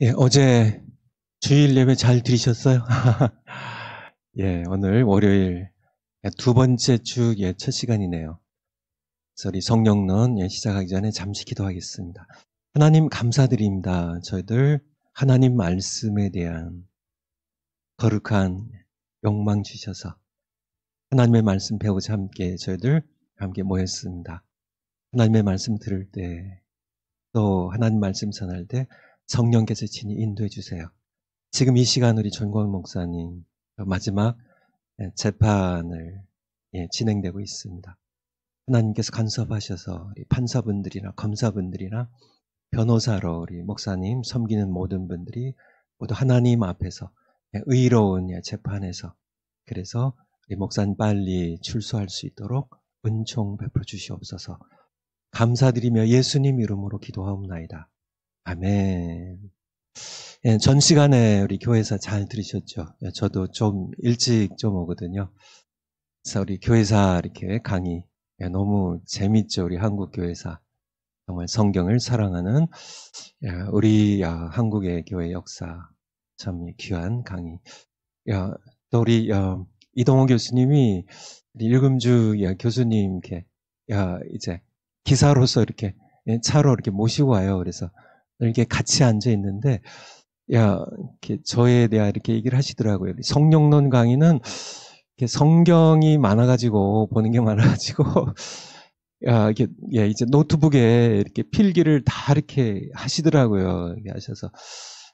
예, 어제 주일 예배 잘 들으셨어요? 예, 오늘 월요일 두 번째 주 첫 시간이네요. 그래서 우리 성령론 시작하기 전에 잠시 기도하겠습니다. 하나님 감사드립니다. 저희들 하나님 말씀에 대한 거룩한 욕망 주셔서 하나님의 말씀 배우자 함께 저희들 함께 모였습니다. 하나님의 말씀 들을 때 또 하나님 말씀 전할 때 성령께서 친히 인도해 주세요. 지금 이 시간 우리 전광 목사님 마지막 재판을 진행되고 있습니다. 하나님께서 간섭하셔서 우리 판사분들이나 검사분들이나 변호사로 우리 목사님 섬기는 모든 분들이 모두 하나님 앞에서 의로운 재판에서 그래서 우리 목사님 빨리 출소할 수 있도록 은총 베풀어 주시옵소서. 감사드리며 예수님 이름으로 기도하옵나이다. 아멘. 전 시간에 우리 교회사 잘 들으셨죠? 저도 좀 일찍 좀 오거든요. 그래서 우리 교회사 이렇게 강의 너무 재밌죠. 우리 한국 교회사 정말 성경을 사랑하는 우리 한국의 교회 역사 참 귀한 강의. 또 우리 이동호 교수님이 일금주 교수님께 이제 기사로서 이렇게 차로 이렇게 모시고 와요. 그래서 이렇게 같이 앉아 있는데 이렇게 저에 대한 이렇게 얘기를 하시더라고요. 성령론 강의는 이렇게 성경이 많아가지고 보는 게 많아가지고 이게 이제 노트북에 이렇게 필기를 다 이렇게 하시더라고요. 이렇게 하셔서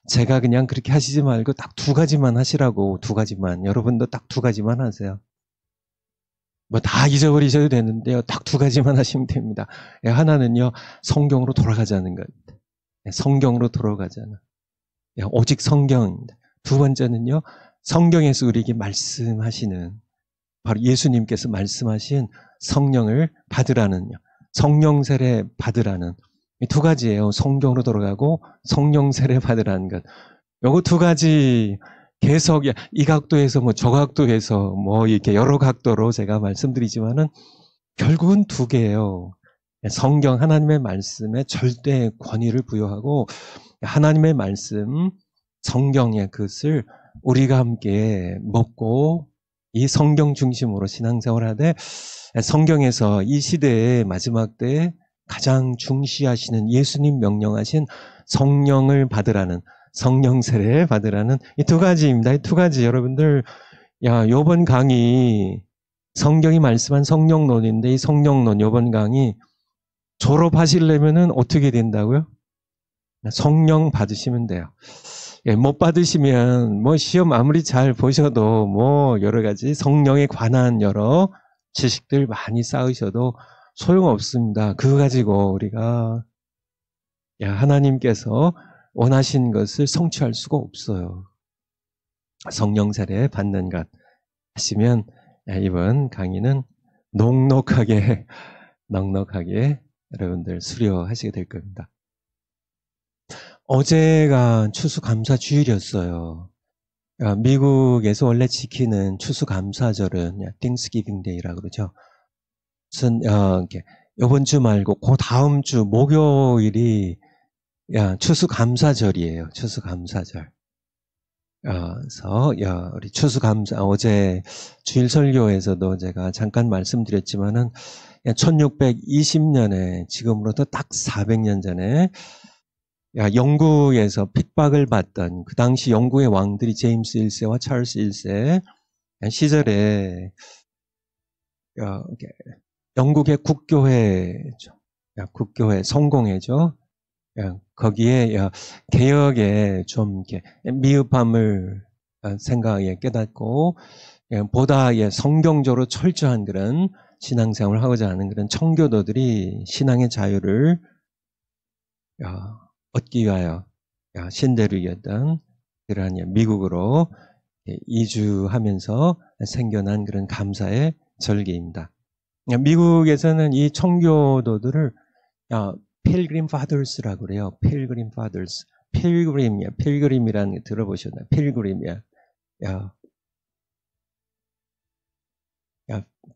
제가 그냥 그렇게 하시지 말고 딱 두 가지만 하시라고. 두 가지만. 여러분도 딱 두 가지만 하세요. 뭐 다 잊어버리셔도 되는데요. 딱 두 가지만 하시면 됩니다. 하나는요, 성경으로 돌아가자는 것. 성경으로 돌아가자는. 오직 성경입니다. 두 번째는요, 성경에서 우리에게 말씀하시는, 바로 예수님께서 말씀하신 성령을 받으라는, 성령 세례 받으라는, 이 두 가지예요. 성경으로 돌아가고 성령 세례 받으라는 것. 요거 두 가지 계속 이 각도에서 뭐 저 각도에서 뭐 이렇게 여러 각도로 제가 말씀드리지만은 결국은 두 개예요. 성경 하나님의 말씀에 절대 권위를 부여하고 하나님의 말씀 성경의 그것을 우리가 함께 먹고 이 성경 중심으로 신앙생활하되 성경에서 이 시대의 마지막 때에 가장 중시하시는 예수님 명령하신 성령을 받으라는 성령 세례 받으라는 이 두 가지입니다. 이 두 가지 여러분들 요번 강의 성경이 말씀한 성령론인데 이 성령론 요번 강의 졸업하시려면은 어떻게 된다고요? 성령 받으시면 돼요. 못 받으시면 뭐 시험 아무리 잘 보셔도 뭐 여러 가지 성령에 관한 여러 지식들 많이 쌓으셔도 소용없습니다. 그거 가지고 우리가 하나님께서 원하신 것을 성취할 수가 없어요. 성령 세례 받는 것 하시면 이번 강의는 넉넉하게 여러분들 수료하시게 될 겁니다. 어제가 추수감사주일이었어요. 미국에서 원래 지키는 추수감사절은 땡스기빙 데이라고 그러죠. 이번 주 말고 그 다음 주 목요일이 추수감사절이에요. 추수감사절. 그래서 우리 추수감사 어제 주일 설교에서도 제가 잠깐 말씀드렸지만은 1620년에 지금으로부터 딱 400년 전에 영국에서 핍박을 받던 그 당시 영국의 왕들이 제임스 1세와 찰스 1세 시절에 영국의 국교회죠. 국교회 성공회죠. 거기에 개혁에 좀 미흡함을 생각에 깨닫고 보다 성경적으로 철저한 그런 신앙생활을 하고자 하는 그런 청교도들이 신앙의 자유를 얻기 위하여 신대륙이었던 그러한 미국으로 이주하면서 생겨난 그런 감사의 절기입니다. 미국에서는 이 청교도들을 필그림 파더스라고 그래요. 필그림 파더스. 필그림이라는 게 들어보셨나요? 필그림이야.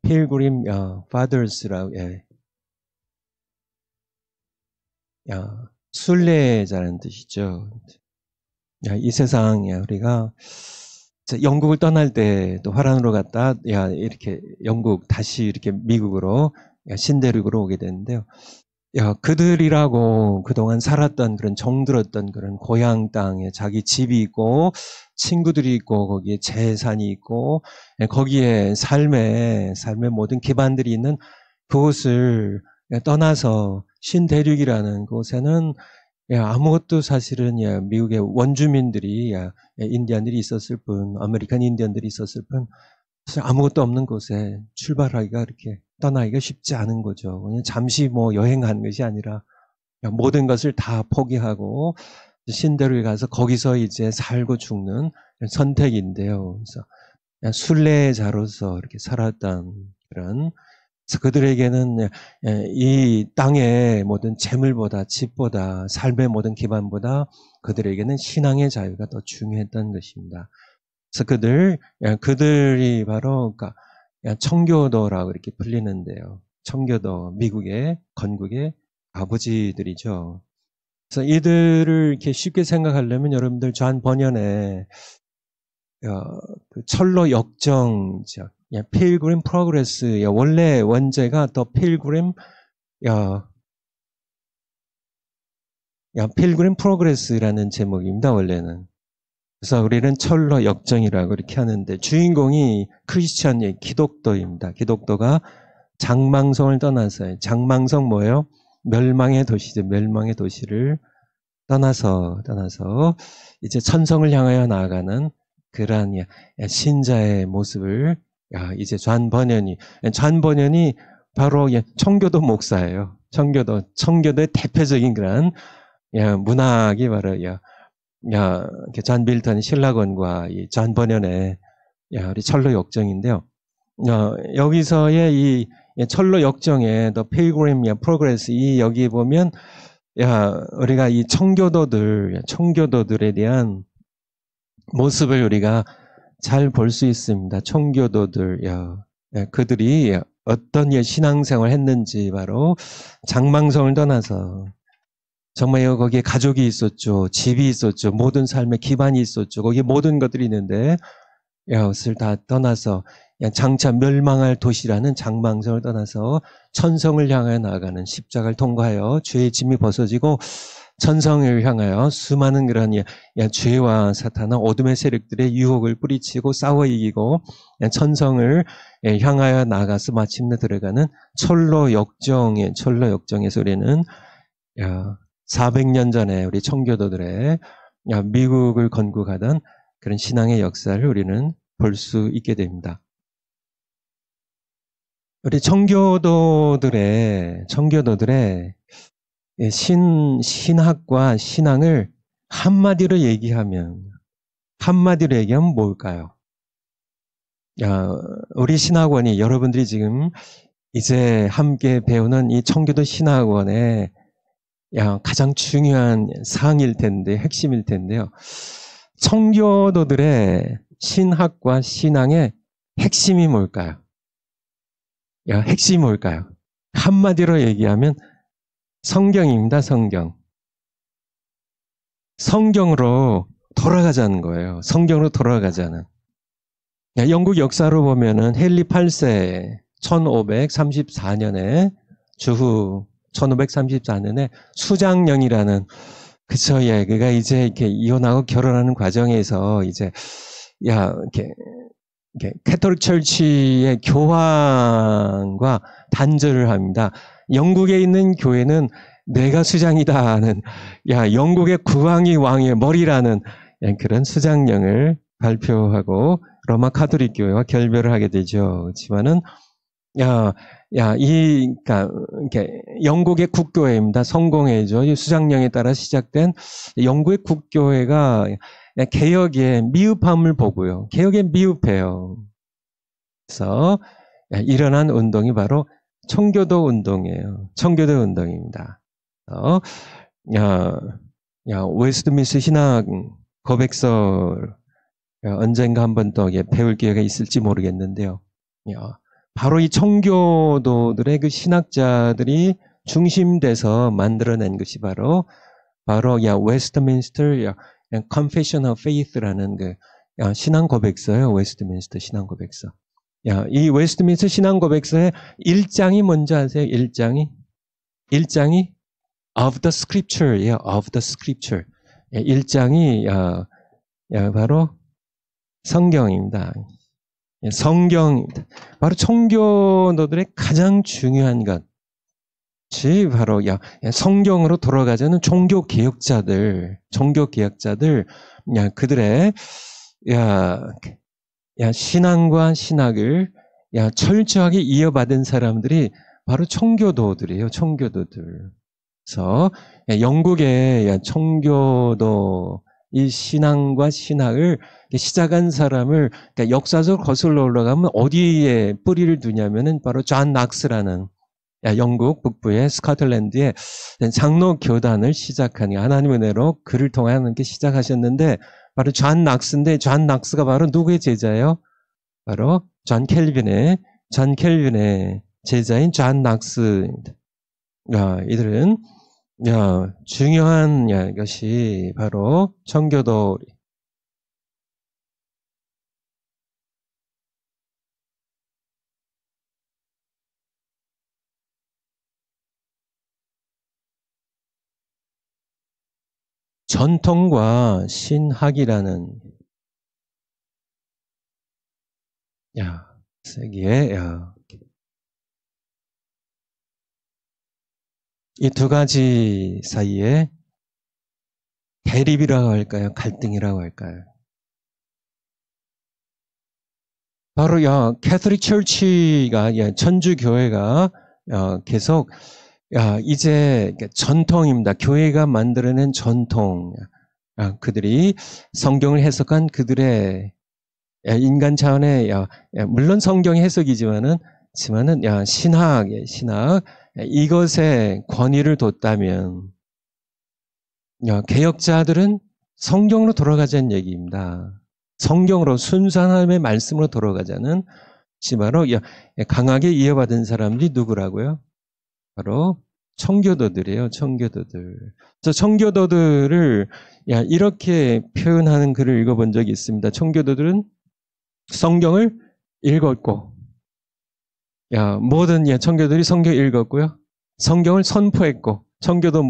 필그림 파더스라고 순례자라는 뜻이죠. 이 세상, 우리가 영국을 떠날 때 또 화란으로 갔다, 이렇게 영국 다시 이렇게 미국으로, 신대륙으로 오게 되는데요. 그들이라고 그동안 살았던 그런 정들었던 그런 고향 땅에 자기 집이 있고, 친구들이 있고, 거기에 재산이 있고, 거기에 삶의 모든 기반들이 있는 그곳을 떠나서 신대륙이라는 곳에는 아무것도 사실은 미국의 원주민들이 인디언들이 있었을 뿐, 아메리칸 인디언들이 있었을 뿐, 사실 아무것도 없는 곳에 출발하기가 이렇게 떠나기가 쉽지 않은 거죠. 그냥 잠시 여행한 것이 아니라 모든 것을 다 포기하고 신대륙에 가서 거기서 이제 살고 죽는 선택인데요. 그래서 순례자로서 이렇게 살았던 그런, 그래서 그들에게는 이 땅의 모든 재물보다 집보다 삶의 모든 기반보다 그들에게는 신앙의 자유가 더 중요했던 것입니다. 그래서 그들이 바로 그러니까 청교도라고 이렇게 불리는데요. 청교도, 미국의 건국의 아버지들이죠. 그래서 이들을 이렇게 쉽게 생각하려면 여러분들 존 버년의 그 철로 역정이죠. 필그림 프로그레스, 원래 원제가 더 필그림, 필그림 프로그레스라는 제목입니다, 원래는. 그래서 우리는 철로 역정이라고 이렇게 하는데, 주인공이 크리스천이 기독도입니다. 기독도가 장망성을 떠나서, 장망성 뭐예요? 멸망의 도시죠. 멸망의 도시를 떠나서 이제 천성을 향하여 나아가는 그러한 신자의 모습을 이제 존 버년이 바로 청교도 목사예요. 청교도의 대표적인 그런 문학이 바로 존 밀턴 신라건과 이 존 버년의 우리 철로 역정인데요. 여기서의 이 철로 역정의 The Pilgrim Progress, 여기 보면 우리가 이 청교도들에 대한 모습을 우리가 잘 볼 수 있습니다. 청교도들, 그들이 어떤 신앙생활을 했는지 바로 장망성을 떠나서 정말 거기에 가족이 있었죠. 집이 있었죠. 모든 삶의 기반이 있었죠. 거기에 모든 것들이 있는데 그것을 다 떠나서 장차 멸망할 도시라는 장망성을 떠나서 천성을 향하여 나아가는 십자가를 통과하여 죄의 짐이 벗어지고 천성을 향하여 수많은 그런 죄와 사탄과 어둠의 세력들의 유혹을 뿌리치고 싸워 이기고 천성을 향하여 나아가서 마침내 들어가는 철로 역정에서 우리는 400년 전에 우리 청교도들의 미국을 건국하던 그런 신앙의 역사를 우리는 볼 수 있게 됩니다. 우리 청교도들의 신학과 신앙을 한마디로 얘기하면 뭘까요? 우리 신학원이 여러분들이 지금 이제 함께 배우는 이 청교도 신학원의 가장 중요한 사항일 텐데, 핵심일 텐데요. 청교도들의 신학과 신앙의 핵심이 뭘까요? 핵심이 뭘까요? 한마디로 얘기하면 성경입니다, 성경. 성경으로 돌아가자는 거예요. 성경으로 돌아가자는. 영국 역사로 보면은 헨리 8세 1534년에 주후 1534년에 수장령이라는 그가 이제 이렇게 이혼하고 결혼하는 과정에서 이제 이렇게 캐톨릭 철치의 교황과 단절을 합니다. 영국에 있는 교회는 내가 수장이다 하는 영국의 국왕이 왕의 머리라는 그런 수장령을 발표하고 로마 카톨릭 교회와 결별을 하게 되죠. 그렇지만은 그러니까 영국의 국교회입니다. 성공회죠. 이 수장령에 따라 시작된 영국의 국교회가 개혁의 미흡함을 보고요. 개혁에 미흡해요. 그래서 일어난 운동이 바로 청교도 운동이에요. 청교도 운동입니다. 웨스트민스터 신학 고백서 언젠가 한번 또 배울 기회가 있을지 모르겠는데요. 바로 이 청교도들의 그 신학자들이 중심돼서 만들어낸 것이 바로 웨스트민스터 Confession of Faith라는 그 신앙 고백서예요. 웨스트민스터 신앙 고백서. 이 웨스트민스터 신앙 고백서의 1장이 뭔지 아세요? 1장이 of the scripture, of the scripture. 1장이 바로 성경입니다. 성경입니다. 바로 청교도들의 가장 중요한 것이 바로 성경으로 돌아가자는 종교개혁자들, 그들의 신앙과 신학을 철저하게 이어받은 사람들이 바로 청교도들이에요. 청교도들. 그래서 영국의 청교도 이 신앙과 신학을 시작한 사람을 역사적으로 거슬러 올라가면 어디에 뿌리를 두냐면은 바로 존 낙스라는 영국 북부의 스코틀랜드의 장로 교단을 시작한 하나님의 은혜로 그를 통하여 게 시작하셨는데 바로 존 낙스인데 존 낙스가 바로 누구의 제자예요? 바로 존 켈빈의 제자인 존 낙스입니다. 이들은 중요한 것이 바로 청교도 전통과 신학이라는 세계에 이 두 가지 사이에 대립이라고 할까요? 갈등이라고 할까요? 바로 캐톨릭 철치가 천주교회가 계속 이제 전통입니다. 교회가 만들어낸 전통. 그들이 성경을 해석한 그들의 인간 차원의 물론 성경 해석이지만은 신학 이것에 권위를 뒀다면 개혁자들은 성경으로 돌아가자는 얘기입니다. 성경으로 순수한 하나님의 말씀으로 돌아가자는 바로 강하게 이어받은 사람들이 누구라고요? 바로 청교도들이에요. 청교도들. 저 청교도들을 이렇게 표현하는 글을 읽어본 적이 있습니다. 청교도들은 성경을 읽었고 모든 청교도들이 성경을 읽었고요. 성경을 선포했고 청교도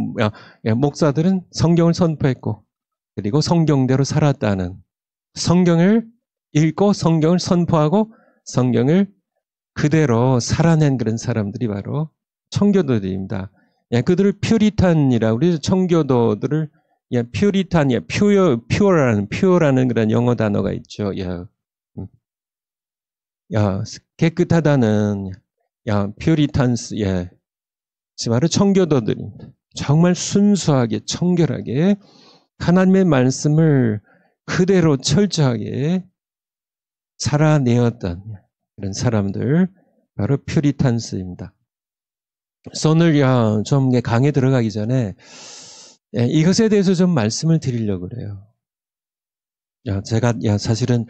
목사들은 성경을 선포했고 그리고 성경대로 살았다는 성경을 읽고 성경을 선포하고 성경을 그대로 살아낸 그런 사람들이 바로 청교도들입니다. 그들을 퓨리탄이라고 그래서 청교도들을 퓨리탄, 퓨어라는 그런 영어 단어가 있죠. 깨끗하다는 퓨리탄스, 바로 청교도들입니다. 정말 순수하게 청결하게 하나님의 말씀을 그대로 철저하게 살아내었던 그런 사람들 바로 퓨리탄스입니다. 그래서 오늘 좀 강에 들어가기 전에 이것에 대해서 좀 말씀을 드리려고 그래요. 제가 사실은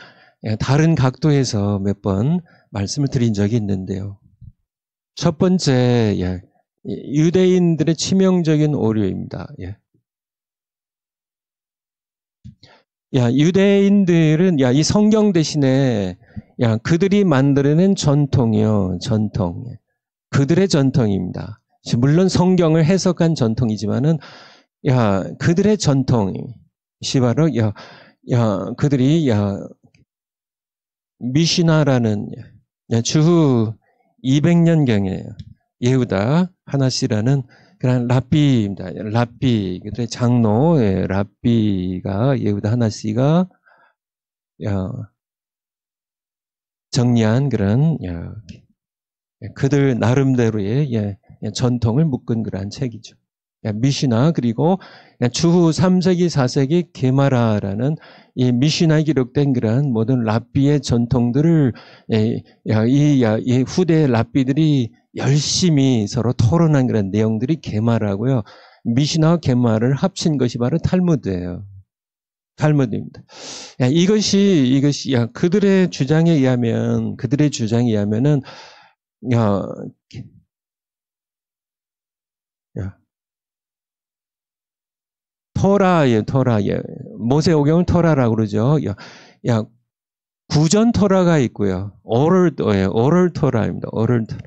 다른 각도에서 몇 번 말씀을 드린 적이 있는데요. 첫 번째 유대인들의 치명적인 오류입니다. 유대인들은 이 성경 대신에 그들이 만들어낸 전통이요. 전통. 그들의 전통입니다. 물론 성경을 해석한 전통이지만은 그들의 전통이 바로 그들이 미시나라는 주후 200년경에 예후다 하나시라는 그런 랍비입니다. 랍비, 그들의 장로, 랍비가, 예후다 하나씨가, 정리한 그런, 그들 나름대로의 전통을 묶은 그러한 책이죠. 미시나, 그리고 주후 3세기, 4세기 게마라라는 이 미시나에 기록된 그러한 모든 랍비의 전통들을 이 후대 랍비들이 열심히 서로 토론한 그런 내용들이 게마라고요. 미시나와 게마를 합친 것이 바로 탈무드예요. 탈무드입니다. 이것이 그들의 주장에 의하면은 토라의 모세오경을 토라라고 그러죠. 구전 토라가 있고요. 오럴 토라입니다. 오럴 토라.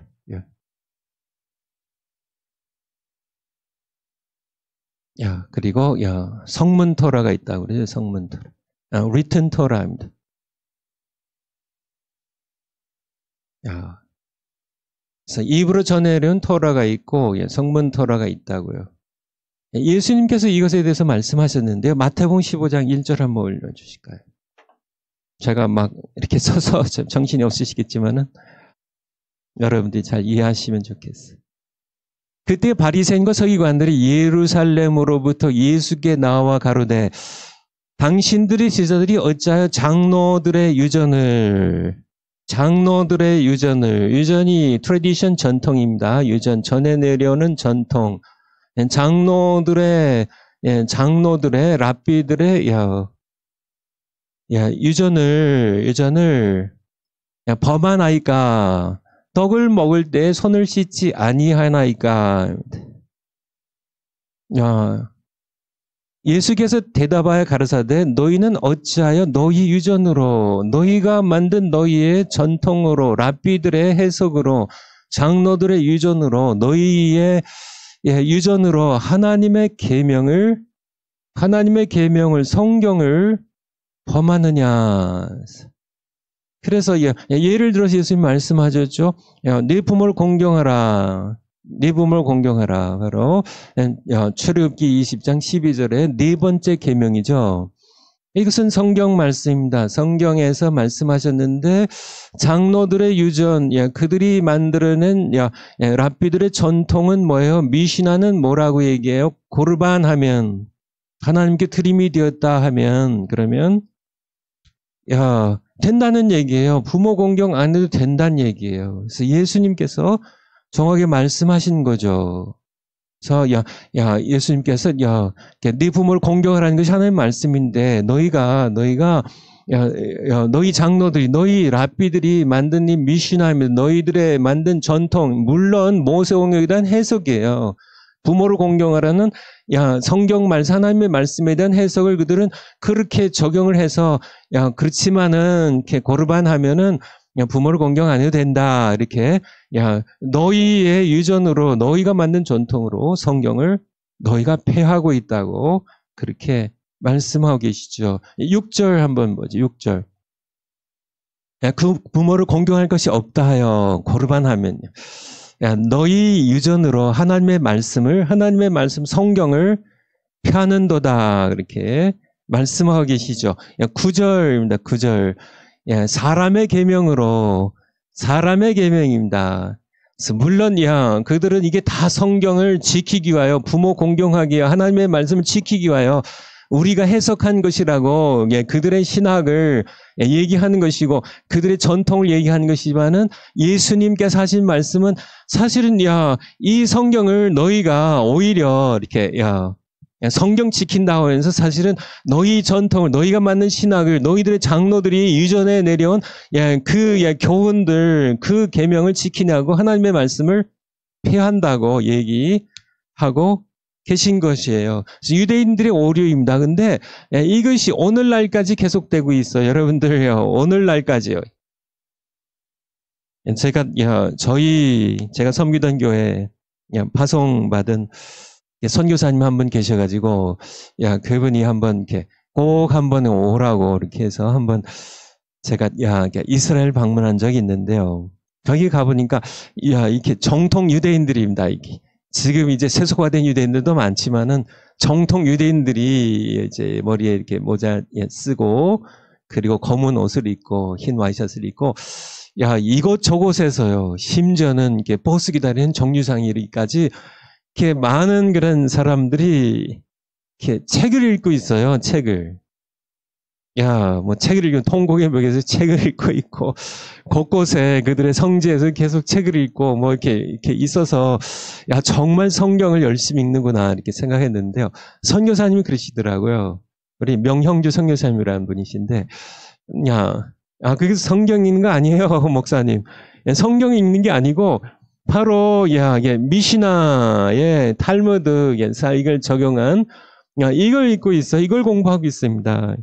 그리고 성문 토라가 있다고 그러죠. 성문 토라. written 토라입니다. 그래서 입으로 전해는 토라가 있고 성문 토라가 있다고요. 예수님께서 이것에 대해서 말씀하셨는데요. 마태복음 15장 1절 한번 올려주실까요? 제가 막 이렇게 써서 정신이 없으시겠지만은 여러분들이 잘 이해하시면 좋겠어요. 그때 바리새인과 서기관들이 예루살렘으로부터 예수께 나와 가로되 당신들의 제자들이 어찌하여 장로들의 유전이 트래디션 전통입니다. 유전 전해 내려오는 전통. 장로들의 랍비들의 유전을 범하나이까 떡을 먹을 때 손을 씻지 아니하나이까. 예수께서 대답하여 가르사대 너희는 어찌하여 너희 유전으로 너희가 만든 너희의 전통으로 랍비들의 해석으로 장로들의 유전으로 너희의 유전으로 하나님의 계명을 성경을 범하느냐. 그래서 예를 들어서 예수님 말씀하셨죠. 네 부모를 공경하라. 네 부모를 공경하라. 바로 출애굽기 20장 12절의 네 번째 계명이죠. 이것은 성경 말씀입니다. 성경에서 말씀하셨는데 장로들의 유전, 그들이 만들어낸 랍비들의 전통은 뭐예요? 미시나는 뭐라고 얘기해요? 고르반 하면 하나님께 드림이 되었다 하면 그러면 된다는 얘기예요. 부모 공경 안 해도 된다는 얘기예요. 그래서 예수님께서 정확하게 말씀하신 거죠. 그래서 예수님께서 네 부모를 공경하라는 것이 하나님의 말씀인데 너희가 너희 장로들이 너희 랍비들이 만든 이 미시나입니다. 너희들의 만든 전통 물론 모세오경에 대한 해석이에요. 부모를 공경하라는 성경 말씀 하나님의 말씀에 대한 해석을 그들은 그렇게 적용을 해서 그렇지만은 이렇게 고르반하면은 부모를 공경 안 해도 된다. 이렇게 너희의 유전으로 너희가 만든 전통으로 성경을 너희가 폐하고 있다고 그렇게 말씀하고 계시죠. 6절 한번 보죠. 6절. 그 부모를 공경할 것이 없다 하여 고르반하면요. 너희 유전으로 하나님의 말씀 성경을 폐하는도다. 그렇게 말씀하고 계시죠. 9절입니다. 9절. 사람의 계명입니다. 물론 그들은 이게 다 성경을 지키기 위하여 부모 공경하기 위하여 하나님의 말씀을 지키기 위하여 우리가 해석한 것이라고 그들의 신학을 얘기하는 것이고 그들의 전통을 얘기하는 것이지만은 예수님께서 하신 말씀은 사실은 이 성경을 너희가 오히려 이렇게 성경 지킨다고 하면서 사실은 너희 전통을 너희가 만든 신학을 너희들의 장로들이 유전에 내려온 그 교훈들 그 계명을 지키냐고 하나님의 말씀을 폐한다고 얘기하고 계신 것이에요. 그래서 유대인들의 오류입니다. 근데 이것이 오늘날까지 계속되고 있어요. 여러분들 오늘날까지요. 제가 섬기던 교회 파송받은 선교사님 한 분 계셔가지고 그분이 한번 이렇게 꼭 한번 오라고 이렇게 해서 한번 제가 이스라엘 방문한 적이 있는데요. 거기 가보니까 이렇게 정통 유대인들입니다. 이게 지금 이제 세속화된 유대인들도 많지만은 정통 유대인들이 이제 머리에 이렇게 모자 쓰고 그리고 검은 옷을 입고 흰 와이셔츠를 입고 이곳저곳에서요. 심지어는 이렇게 버스 기다리는 정류장이까지 이렇게 많은 그런 사람들이 이렇게 책을 읽고 있어요. 책을. 책을 읽고 통곡의 벽에서 책을 읽고 있고 곳곳에 그들의 성지에서 계속 책을 읽고 이렇게 있어서 정말 성경을 열심히 읽는구나 이렇게 생각했는데요. 선교사님이 그러시더라고요. 우리 명형주 선교사님이라는 분이신데 그게 성경 읽는 거 아니에요, 목사님. 성경 읽는 게 아니고 바로 미시나의 탈무드 이걸 적용한 이걸 읽고 있어. 이걸 공부하고 있습니다.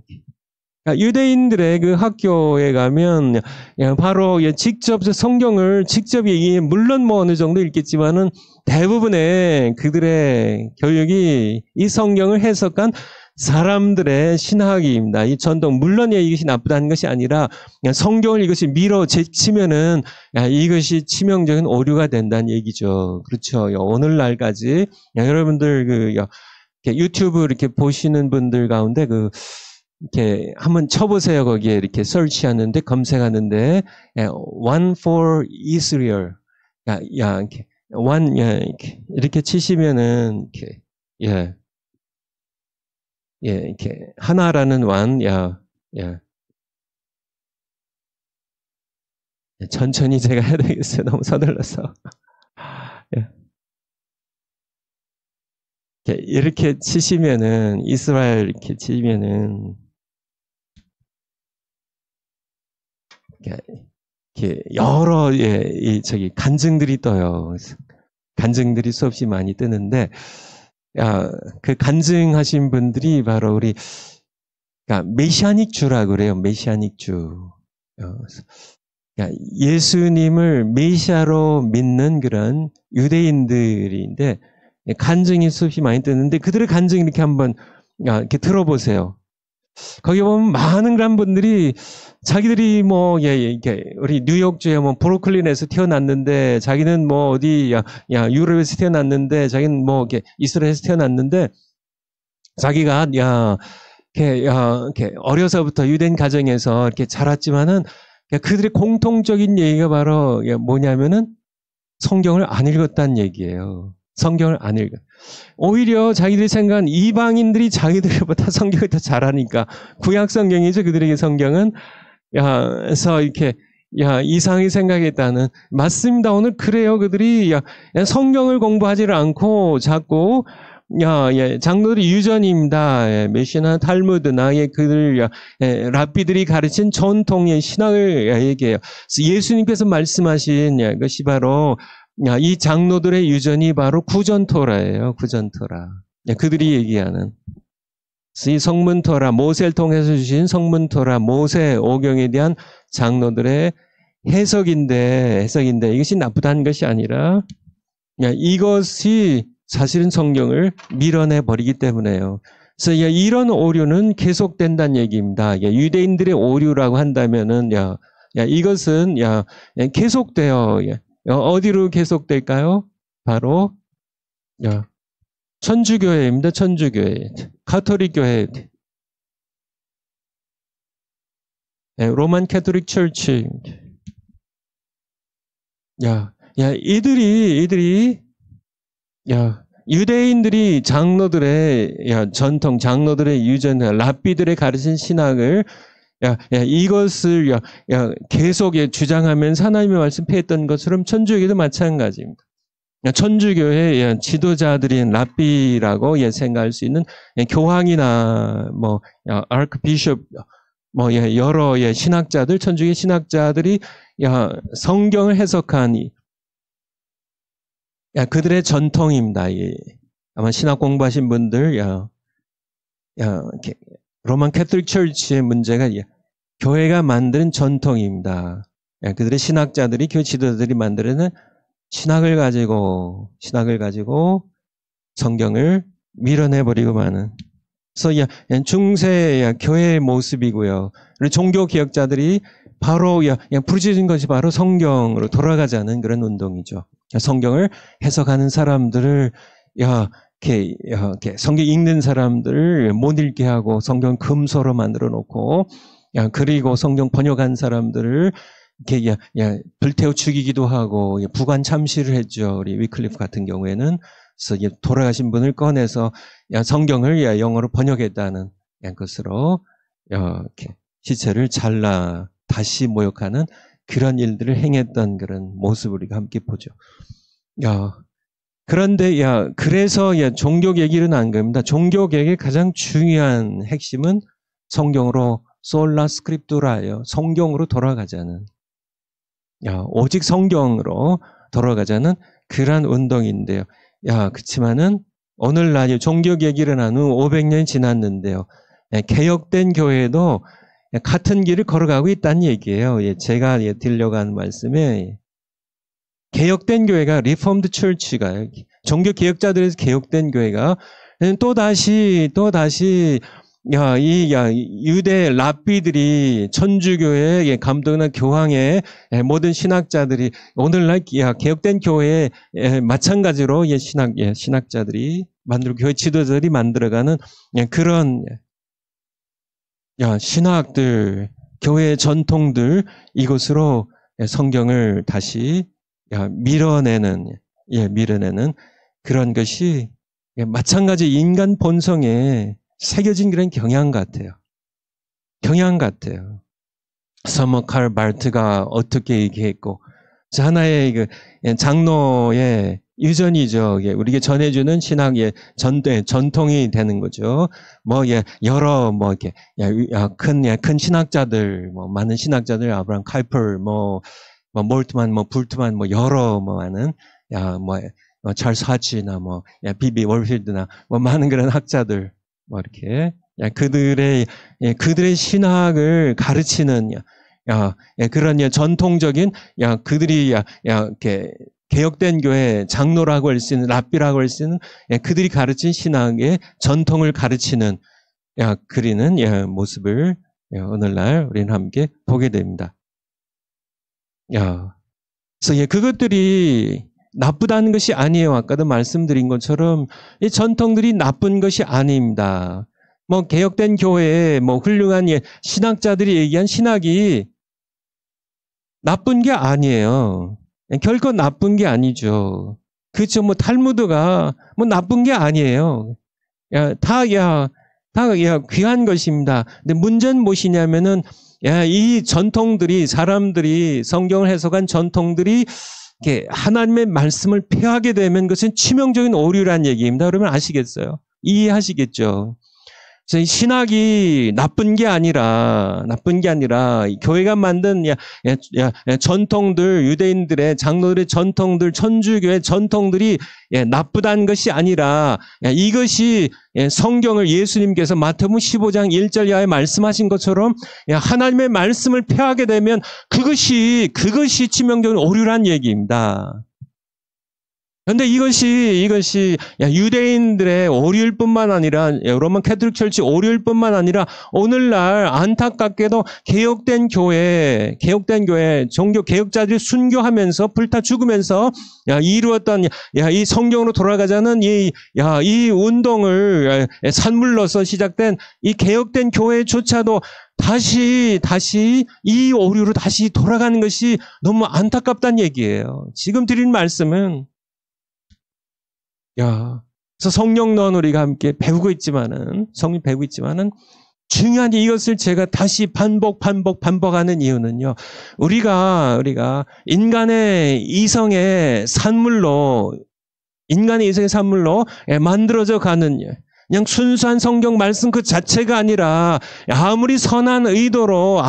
유대인들의 그 학교에 가면 바로 직접 성경을 직접 얘기해, 물론 뭐 어느 정도 읽겠지만은 대부분의 그들의 교육이 이 성경을 해석한 사람들의 신학입니다. 이 전통, 물론 이것이 나쁘다는 것이 아니라 성경을 이것이 밀어제치면은 이것이 치명적인 오류가 된다는 얘기죠. 그렇죠. 오늘날까지 여러분들 유튜브 이렇게 보시는 분들 가운데 이렇게 한번 쳐보세요. 거기에 이렇게 설치하는데, 검색하는데, one for Israel. 이렇게 치시면은, 이렇게, 하나라는 one, 천천히 제가 해야 되겠어요. 너무 서둘러서. 이렇게 치시면은, 이스라엘 이렇게 치면은, 이렇게 여러 간증들이 떠요. 간증들이 수없이 많이 뜨는데, 그 간증하신 분들이 바로 우리 메시아닉 주라고 그래요. 메시아닉 주. 예수님을 메시아로 믿는 그런 유대인들인데 간증이 수없이 많이 뜨는데, 그들의 간증 이렇게 한번 이렇게 들어보세요. 거기 보면 많은 그런 분들이 자기들이 우리 뉴욕주에 브루클린에서 태어났는데, 자기는 어디, 유럽에서 태어났는데, 자기는 이스라엘에서 태어났는데, 자기가, 이렇게 어려서부터 유대인 가정에서 이렇게 자랐지만은, 그들의 공통적인 얘기가 바로 뭐냐면은 성경을 안 읽었다는 얘기예요. 성경을 안 읽어. 오히려 자기들이 생각한 이방인들이 자기들보다 성경을 더 잘하니까, 구약 성경이죠. 그들에게 성경은. 그래서 이렇게, 이상하게 생각했다는. 맞습니다. 오늘 그래요. 그들이, 성경을 공부하지를 않고 자꾸, 장로들이 유전입니다. 메시나 탈무드나, 그들, 랍비들이 가르친 전통의 신학을 얘기해요. 예수님께서 말씀하신 것이 바로, 이 장로들의 유전이 바로 구전토라예요. 구전토라. 그들이 얘기하는. 이 성문토라, 모세를 통해서 주신 성문토라, 모세 오경에 대한 장로들의 해석인데 이것이 나쁘다는 것이 아니라 이것이 사실은 성경을 밀어내 버리기 때문에요. 그래서 이런 오류는 계속된다는 얘기입니다. 유대인들의 오류라고 한다면은 이것은 계속돼요. 어디로 계속될까요? 바로 천주교회입니다. 천주교회. 가톨릭 교회. 로만 캐톨릭 철치. 이들이 유대인들이 장로들의 전통, 장로들의 유전, 랍비들의 가르친 신학을 이것을 계속 주장하면서 하나님의 말씀 폐했던 것처럼 천주교도 마찬가지입니다. 천주교의 지도자들인 랍비라고 생각할 수 있는 교황이나 아크비숍 여러 신학자들, 천주교 신학자들이 성경을 해석한 그들의 전통입니다. 아마 신학 공부하신 분들 로만 캐톨릭 철치의 문제가 교회가 만든 전통입니다. 그들의 신학자들이, 교회 지도자들이 만드는 신학을 가지고 성경을 밀어내버리고 마는. 그래서 중세 교회의 모습이고요. 종교 개혁자들이 바로 부르짖은 것이 바로 성경으로 돌아가자는 그런 운동이죠. 성경을 해석하는 사람들을 이렇게 성경 읽는 사람들을 못 읽게 하고 성경 금서로 만들어 놓고, 그리고 성경 번역한 사람들을 이렇게 불태워 죽이기도 하고 부관 참시를 했죠. 우리 위클리프 같은 경우에는. 그래서 돌아가신 분을 꺼내서 성경을 영어로 번역했다는 것으로 이렇게 시체를 잘라 다시 모욕하는 그런 일들을 행했던 그런 모습을 우리가 함께 보죠. 그런데 그래서 종교 얘기는 안 겁니다. 종교 개혁의 가장 중요한 핵심은 성경으로 솔라 스크립투라예요. 성경으로 돌아가자는. 오직 성경으로 돌아가자는 그러한 운동인데요. 그렇지만은 오늘날 종교개혁이 일어난 후 500년이 지났는데요. 개혁된 교회도 같은 길을 걸어가고 있다는 얘기예요. 제가 드리려고 하는 말씀에 개혁된 교회가 리폼드 철치가 종교개혁자들에서 개혁된 교회가 또다시 유대 랍비들이 천주교의 감독이나 교황의 모든 신학자들이 오늘날 개혁된 교회에 마찬가지로 신학자들이 만들고 교회 지도자들이 만들어가는 그런 신학들, 교회의 전통들 이곳으로 성경을 다시 밀어내는 그런 것이 마찬가지 인간 본성에 새겨진 그런 경향 같아요. 서머 칼 바르트가 어떻게 얘기했고, 하나의 장로의 유전이죠. 우리에게 전해주는 신학의 전통이 되는 거죠. 여러 큰 신학자들, 많은 신학자들, 아브라함 카이퍼, 몰트만, 불트만, 여러 많은 찰스 하치나 비비 월필드나 많은 그런 학자들 이렇게 그들의 신학을 가르치는 그런 전통적인 그들이 이렇게 개혁된 교회 장로라고 할 수 있는 랍비라고 할 수 있는 그들이 가르친 신학의 전통을 가르치는 그리는 모습을 오늘날 우리는 함께 보게 됩니다. 그래서 그것들이 나쁘다는 것이 아니에요. 아까도 말씀드린 것처럼 이 전통들이 나쁜 것이 아닙니다. 개혁된 교회에 훌륭한 신학자들이 얘기한 신학이 나쁜 게 아니에요. 결코 나쁜 게 아니죠. 그렇죠. 탈무드가 나쁜 게 아니에요. 다 귀한 것입니다. 근데 문제는 무엇이냐면은 이 전통들이 사람들이 성경을 해석한 전통들이 하나님의 말씀을 폐하게 되면 그것은 치명적인 오류란 얘기입니다. 그러면 아시겠어요? 이해하시겠죠? 신학이 나쁜 게 아니라 교회가 만든 전통들, 유대인들의 장로들의 전통들, 천주교의 전통들이 나쁘다는 것이 아니라 이것이 성경을 예수님께서 마태복음 15장 1절 이하에 말씀하신 것처럼 하나님의 말씀을 폐하게 되면 그것이 치명적인 오류란 얘기입니다. 그런데 이것이 유대인들의 오류일 뿐만 아니라 로만 캐톨릭 철치 오류일 뿐만 아니라 오늘날 안타깝게도 개혁된 교회 종교 개혁자들이 순교하면서 불타 죽으면서 이루었던 이 성경으로 돌아가자는 이 운동을 산물로서 시작된 이 개혁된 교회조차도 다시 이 오류로 다시 돌아가는 것이 너무 안타깝다는 얘기예요. 지금 드린 말씀은 그래서 성령론 우리가 함께 배우고 있지만은 중요한 이것을 제가 다시 반복하는 이유는요. 우리가 인간의 이성의 산물로 만들어져 가는 그냥 순수한 성경 말씀 그 자체가 아니라 아무리 선한 의도로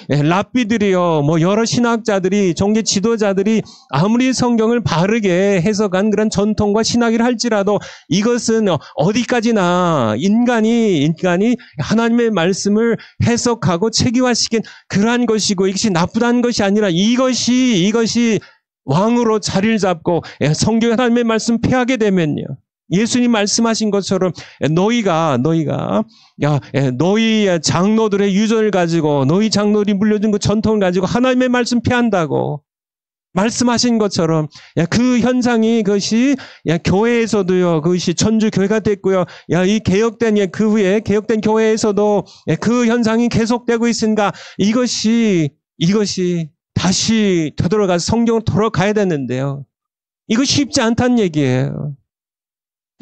랍비들이요 여러 신학자들이 종교 지도자들이 아무리 성경을 바르게 해석한 그런 전통과 신학이라 할지라도 이것은 어디까지나 인간이 하나님의 말씀을 해석하고 체계화시킨 그러한 것이고 이것이 나쁘다는 것이 아니라 이것이 왕으로 자리를 잡고 성경 하나님의 말씀 폐하게 되면요. 예수님 말씀하신 것처럼 너희가 너희 장로들의 유전을 가지고 너희 장로들이 물려준 그 전통을 가지고 하나님의 말씀 폐한다고 말씀하신 것처럼 그 현상이 그것이 교회에서도요 그것이 천주교회가 됐고요 이 개혁된 그 후에 개혁된 교회에서도 그 현상이 계속되고 있으니까 이것이 다시 되돌아가서 성경으로 돌아가야 되는데요. 이거 쉽지 않다는 얘기예요.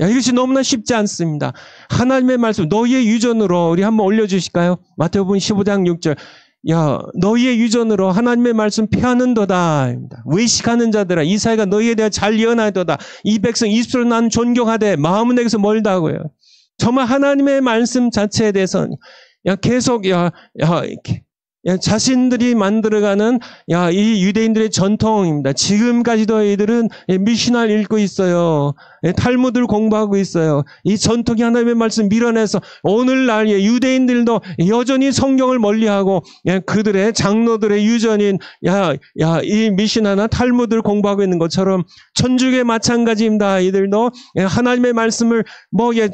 이것이 너무나 쉽지 않습니다. 하나님의 말씀, 너희의 유전으로 우리 한번 올려주실까요? 마태복음 15장 6절. 너희의 유전으로 하나님의 말씀 폐하는도다. 외식하는 자들아, 이사야가 너희에 대해 잘 예언하도다. 이 백성 입술로 난 존경하되 마음은 내게서 멀다고요. 정말 하나님의 말씀 자체에 대해서는 계속 자신들이 만들어가는 이 유대인들의 전통입니다. 지금까지도 이들은 미시나를 읽고 있어요. 탈무드를 공부하고 있어요. 이 전통이 하나님의 말씀 밀어내서 오늘날 유대인들도 여전히 성경을 멀리하고 그들의 장로들의 유전인 이 미시나나 탈무드를 공부하고 있는 것처럼 천주교 마찬가지입니다. 이들도 하나님의 말씀을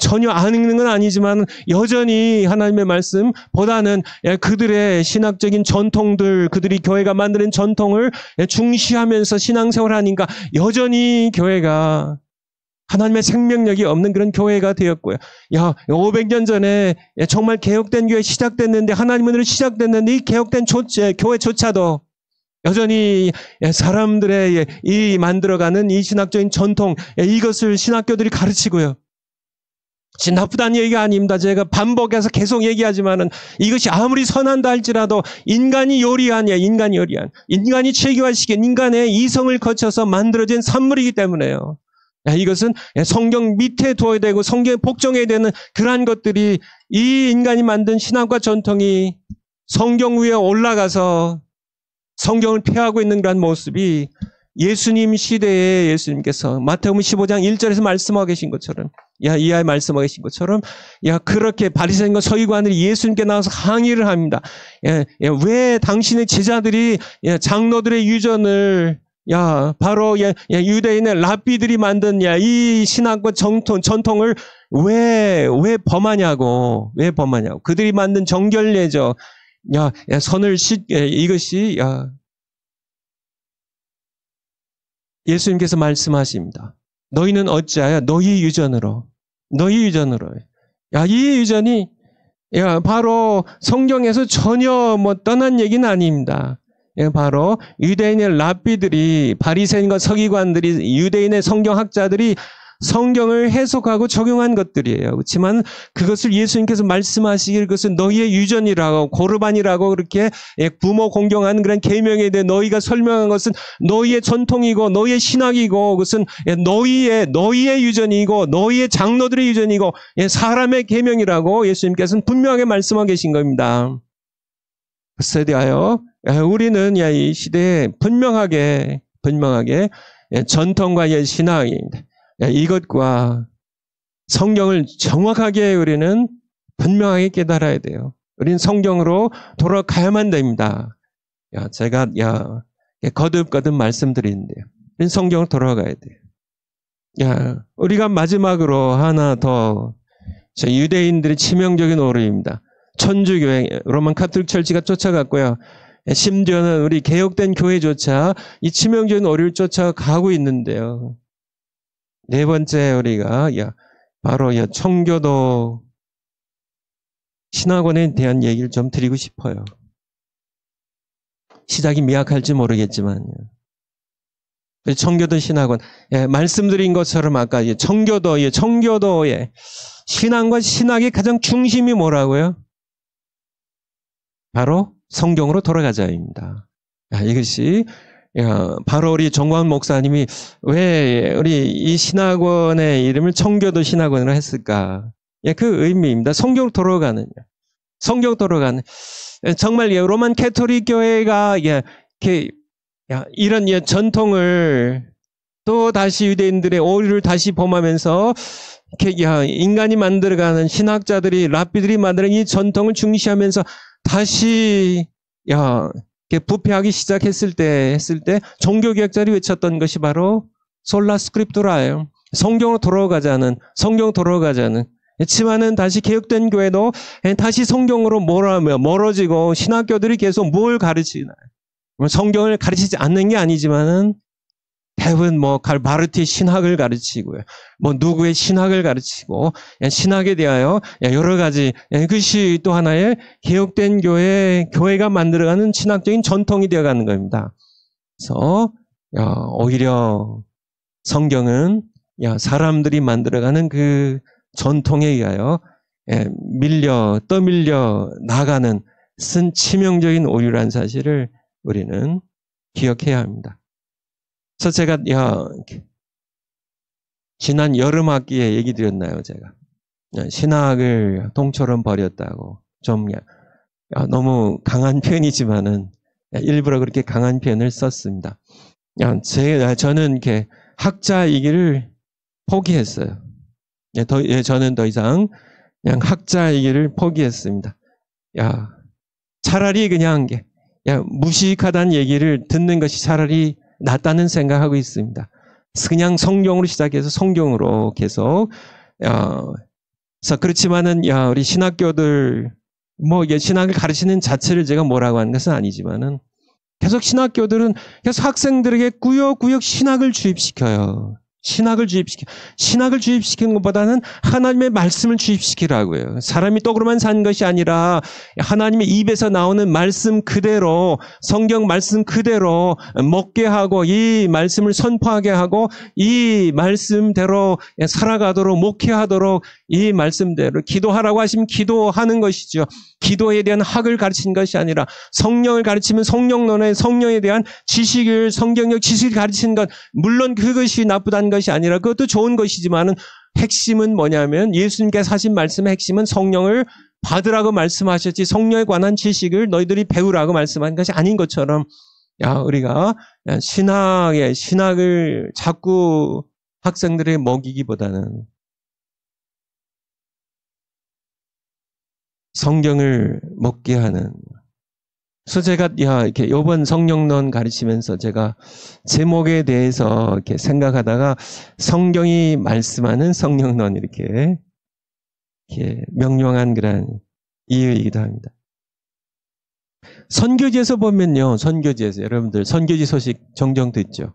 전혀 안 읽는 건 아니지만 여전히 하나님의 말씀보다는 그들의 신학적인 전통들, 그들이 교회가 만드는 전통을 중시하면서 신앙생활을 하니까 여전히 교회가 하나님의 생명력이 없는 그런 교회가 되었고요. 500년 전에 정말 개혁된 교회 시작됐는데, 하나님으로 시작됐는데, 이 개혁된 교회조차도 여전히 사람들의 이 만들어가는 이 신학적인 전통, 이것을 신학교들이 가르치고요. 나쁘다는 얘기가 아닙니다. 제가 반복해서 계속 얘기하지만은 이것이 아무리 선한다 할지라도 인간이 인간이 체계화시킨 인간의 이성을 거쳐서 만들어진 산물이기 때문에요. 이것은 성경 밑에 두어야 되고 성경에 복종해야 되는 그러한 것들이, 이 인간이 만든 신학과 전통이 성경 위에 올라가서 성경을 폐하고 있는 그런 모습이 예수님 시대에 예수님께서 마태복음 15장 1절에서 말씀하고 계신 것처럼, 이하에 말씀하고 계신 것처럼, 그렇게 바리새인과 서기관들이 예수님께 나와서 항의를 합니다. 왜 당신의 제자들이 장로들의 유전을 바로 유대인의 랍비들이 만든 이 신학과 전통을 왜 범하냐고. 그들이 만든 정결례죠. 선을 이것이 예수님께서 말씀하십니다. 너희는 어찌하여 너희 유전으로. 이 유전이 바로 성경에서 전혀 떠난 얘기는 아닙니다. 바로 유대인의 랍비들이, 바리새인과 서기관들이, 유대인의 성경학자들이 성경을 해석하고 적용한 것들이에요. 그렇지만 그것을 예수님께서 말씀하시길 그것은 너희의 유전이라고, 고르반이라고 그렇게 부모 공경하는 그런 계명에 대해 너희가 설명한 것은 너희의 전통이고 너희의 신학이고, 그것은 너희의 유전이고 너희의 장로들의 유전이고 사람의 계명이라고 예수님께서는 분명하게 말씀하고 계신 겁니다. 그것에 대하여 우리는 이 시대에 분명하게 전통과 신학입니다. 이것과 성경을 정확하게 우리는 분명하게 깨달아야 돼요. 우리는 성경으로 돌아가야만 됩니다. 제가 거듭 말씀드리는데요. 우리는 성경으로 돌아가야 돼요. 우리가 마지막으로 하나 더, 유대인들의 치명적인 오류입니다. 천주교회, 로만 카톨릭 철치가 쫓아갔고요. 심지어는 우리 개혁된 교회조차 이 치명적인 오류를 쫓아가고 있는데요. 네 번째, 우리가 바로 청교도 신학원에 대한 얘기를 좀 드리고 싶어요. 시작이 미약할지 모르겠지만요. 청교도 신학원, 말씀드린 것처럼 아까 청교도의 신앙과 신학의 가장 중심이 뭐라고요? 바로 성경으로 돌아가자입니다. 이것이 바로 우리 정광훈 목사님이 왜 우리 이 신학원의 이름을 청교도 신학원으로 했을까? 그 의미입니다. 성경으로 돌아가는. 정말 로만 캐토릭 교회가 이런 전통을 또 다시 유대인들의 오류를 다시 범하면서 인간이 만들어가는 신학자들이, 랍비들이 만드는 이 전통을 중시하면서 다시 부패하기 시작했을 때 종교개혁자들이 외쳤던 것이 바로 솔라 스크립투라예요. 성경으로 돌아가자는. 그렇지만은 다시 개혁된 교회도 다시 성경으로 멀어지고, 신학교들이 계속 뭘 가르치나요? 성경을 가르치지 않는 게 아니지만은 대부분 바르티 신학을 가르치고요. 누구의 신학을 가르치고, 신학에 대하여 여러 가지, 그것이 또 하나의 개혁된 교회가 만들어가는 신학적인 전통이 되어가는 겁니다. 그래서, 오히려 성경은, 사람들이 만들어가는 그 전통에 의하여, 떠밀려 나가는 치명적인 오류라는 사실을 우리는 기억해야 합니다. 그래서 제가 지난 여름 학기에 얘기 드렸나요, 제가? 신학을 동처럼 버렸다고. 좀 너무 강한 표현이지만은 일부러 그렇게 강한 표현을 썼습니다. 저는 이렇게 학자이기를 포기했어요. 저는 더 이상 그냥 학자이기를 포기했습니다. 차라리 그냥 무식하다는 얘기를 듣는 것이 차라리 낫다는 생각하고 있습니다. 그냥 성경으로 시작해서 성경으로 계속. 그렇지만은 우리 신학교들 이게 신학을 가르치는 자체를 제가 뭐라고 하는 것은 아니지만은 계속 신학교들은 계속 학생들에게 꾸역꾸역 신학을 주입시켜요. 신학을 주입시키는 것보다는 하나님의 말씀을 주입시키라고요. 사람이 떡으로만 산 것이 아니라 하나님의 입에서 나오는 말씀 그대로, 성경 말씀 그대로 먹게 하고 이 말씀을 선포하게 하고 이 말씀대로 살아가도록, 목회하도록 이 말씀대로 기도하라고 하시면 기도하는 것이죠. 기도에 대한 학을 가르치는 것이 아니라 성령을 가르치면 성령론의 성령에 대한 지식을, 성경적 지식을 가르치는 것, 물론 그것이 나쁘다는 것이 아니라 그것도 좋은 것이지만은 핵심은 뭐냐면 예수님께서 하신 말씀의 핵심은 성령을 받으라고 말씀하셨지 성령에 관한 지식을 너희들이 배우라고 말씀한 것이 아닌 것처럼 우리가 신학을 자꾸 학생들에게 먹이기보다는 성경을 먹게 하는. 그래서 제가 이렇게 이번 성령론 가르치면서 제가 제목에 대해서 이렇게 생각하다가 성경이 말씀하는 성령론 이렇게 명명한 그런 이유이기도 합니다. 선교지에서 보면요, 선교지에서 여러분들 선교지 소식 종종 듣죠.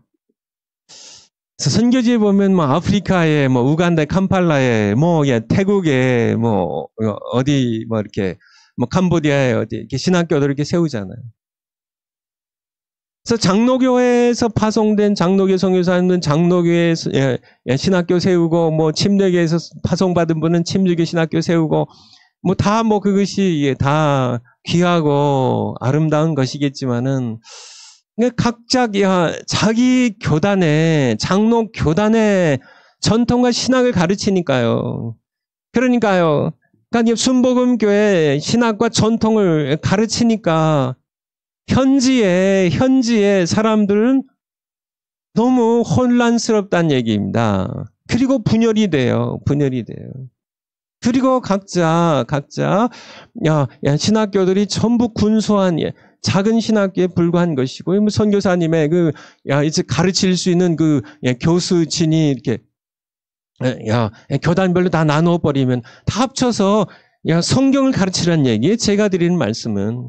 그래서 선교지에 보면 아프리카에 우간다 캄팔라에 태국에 어디 이렇게 캄보디아에 어디 이렇게 신학교들 이렇게 세우잖아요. 그래서 장로교회에서 파송된 장로교 선교사님은 장로교회 신학교 세우고 침례교에서 파송받은 분은 침례교 신학교 세우고 다 그것이 다 귀하고 아름다운 것이겠지만은 각자 자기 교단의 장로 교단의 전통과 신학을 가르치니까요. 그러니까 순복음교회 신학과 전통을 가르치니까 현지의 사람들은 너무 혼란스럽다는 얘기입니다. 그리고 분열이 돼요. 그리고 각자 신학교들이 전부 군소한 작은 신학교에 불과한 것이고 선교사님의 이제 가르칠 수 있는 교수진이 이렇게 교단별로 다 나누어 버리면 다 합쳐서 성경을 가르치라는 얘기에 제가 드리는 말씀은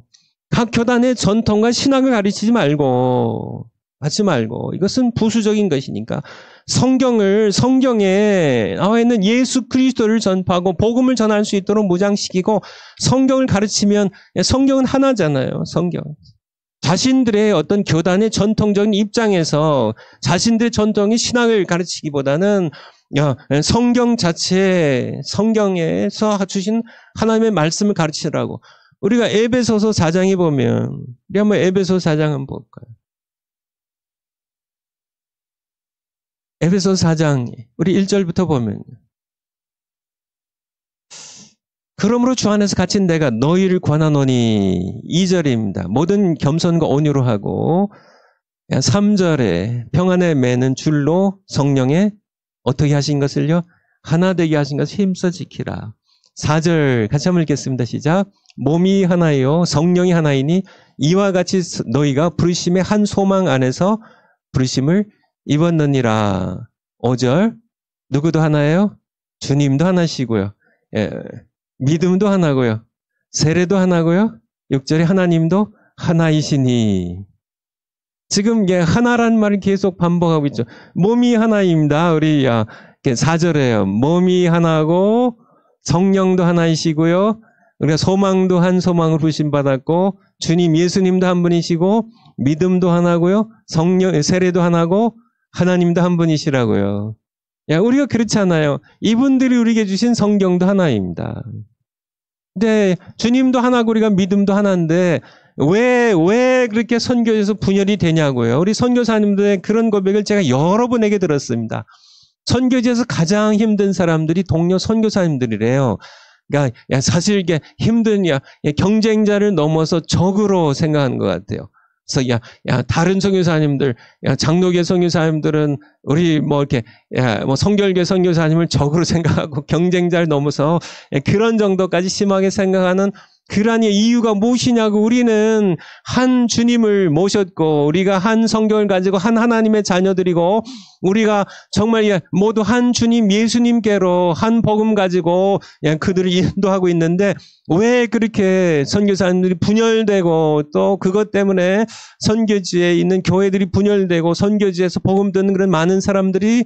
각 교단의 전통과 신학을 가르치지 말고 하지 말고 이것은 부수적인 것이니까 성경에 나와 있는 예수 그리스도를 전파하고 복음을 전할 수 있도록 무장시키고 성경을 가르치면 성경은 하나잖아요. 성경. 자신들의 어떤 교단의 전통적인 입장에서 자신들의 전통의 신학을 가르치기보다는 성경 자체, 성경에서 주신 하나님의 말씀을 가르치라고. 우리가 에베소서 4장에 보면 우리 한번 에베소서 4장 한번 볼까요? 에베소서 4장 우리 1절부터 보면 그러므로 주 안에서 갇힌 내가 너희를 권하노니 2절입니다. 모든 겸손과 온유로 하고 3절에 평안에 매는 줄로 성령에 어떻게 하신 것을요? 하나 되게 하신 것을 힘써 지키라. 4절 같이 한번 읽겠습니다. 시작. 몸이 하나요 성령이 하나이니 이와 같이 너희가 부르심의 한 소망 안에서 부르심을 입었느니라. 5절 누구도 하나예요? 주님도 하나시고요. 믿음도 하나고요. 세례도 하나고요. 6절에 하나님도 하나이시니. 지금 하나라는 말을 계속 반복하고 있죠. 몸이 하나입니다. 우리 4절에요. 몸이 하나고 성령도 하나이시고요. 우리가 소망도 한 소망을 부르심받았고 주님 예수님도 한 분이시고 믿음도 하나고요. 세례도 하나고 하나님도 한 분이시라고요. 우리가 그렇잖아요. 이분들이 우리에게 주신 성경도 하나입니다. 근데 주님도 하나고 우리가 믿음도 하나인데 왜 그렇게 선교에서 분열이 되냐고요. 우리 선교사님들의 그런 고백을 제가 여러 분에게 들었습니다. 선교지에서 가장 힘든 사람들이 동료 선교사님들이래요. 그러니까 사실 이게 힘든 경쟁자를 넘어서 적으로 생각하는 것 같아요. 그래서 다른 선교사님들, 장로계 선교사님들은 우리 이렇게 성결계 선교사님을 적으로 생각하고 경쟁자를 넘어서 그런 정도까지 심하게 생각하는 그러한 이유가 무엇이냐고. 우리는 한 주님을 모셨고 우리가 한 성경을 가지고 한 하나님의 자녀들이고 우리가 정말 모두 한 주님 예수님께로 한 복음 가지고 그들을 인도하고 있는데 왜 그렇게 선교사님들이 분열되고 또 그것 때문에 선교지에 있는 교회들이 분열되고 선교지에서 복음 듣는 그런 많은 사람들이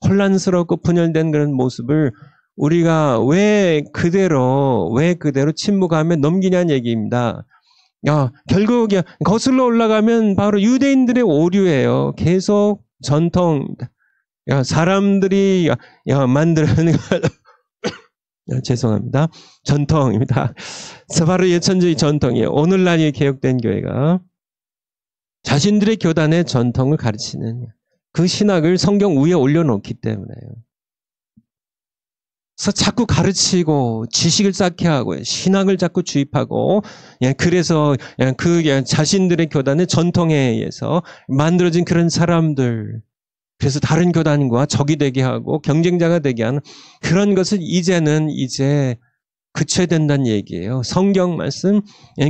혼란스럽고 분열된 그런 모습을 우리가 왜 그대로 침묵하며 넘기냐는 얘기입니다. 결국 거슬러 올라가면 바로 유대인들의 오류예요. 계속 전통, 사람들이 만드는 죄송합니다. 전통입니다. 바로 예천주의 전통이에요. 오늘날 개혁된 교회가 자신들의 교단의 전통을 가르치는 그 신학을 성경 위에 올려놓기 때문에요. 그래서 자꾸 가르치고 지식을 쌓게 하고 신학을 자꾸 주입하고 그래서 그 자신들의 교단의 전통에 의해서 만들어진 그런 사람들, 그래서 다른 교단과 적이 되게 하고 경쟁자가 되게 하는 그런 것을 이제 그쳐야 된다는 얘기예요. 성경 말씀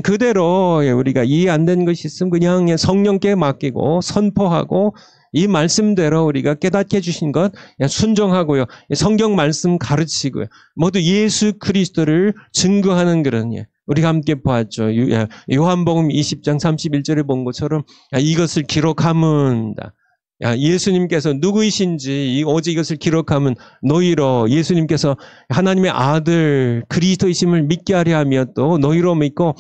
그대로 우리가 이해 안 되는 것이 있으면 그냥 성령께 맡기고 선포하고 이 말씀대로 우리가 깨닫게 해주신 것 순종하고요. 성경 말씀 가르치고요. 모두 예수 그리스도를 증거하는 그런 우리가 함께 보았죠. 요한복음 20장 31절에 본 것처럼 이것을 기록하면 예수님께서 누구이신지 오직 이것을 기록하면 너희로 예수님께서 하나님의 아들 그리스도이심을 믿게 하려 하며 또 너희로 믿고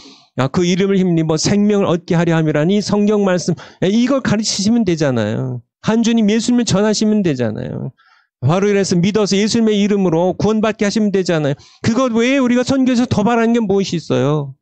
그 이름을 힘입어 생명을 얻게 하려 함이라니 성경 말씀 이걸 가르치시면 되잖아요. 한 주님 예수님을 전하시면 되잖아요. 바로 이래서 믿어서 예수님의 이름으로 구원받게 하시면 되잖아요. 그것 외에 우리가 선교에서 더 바라는 게 무엇이 있어요?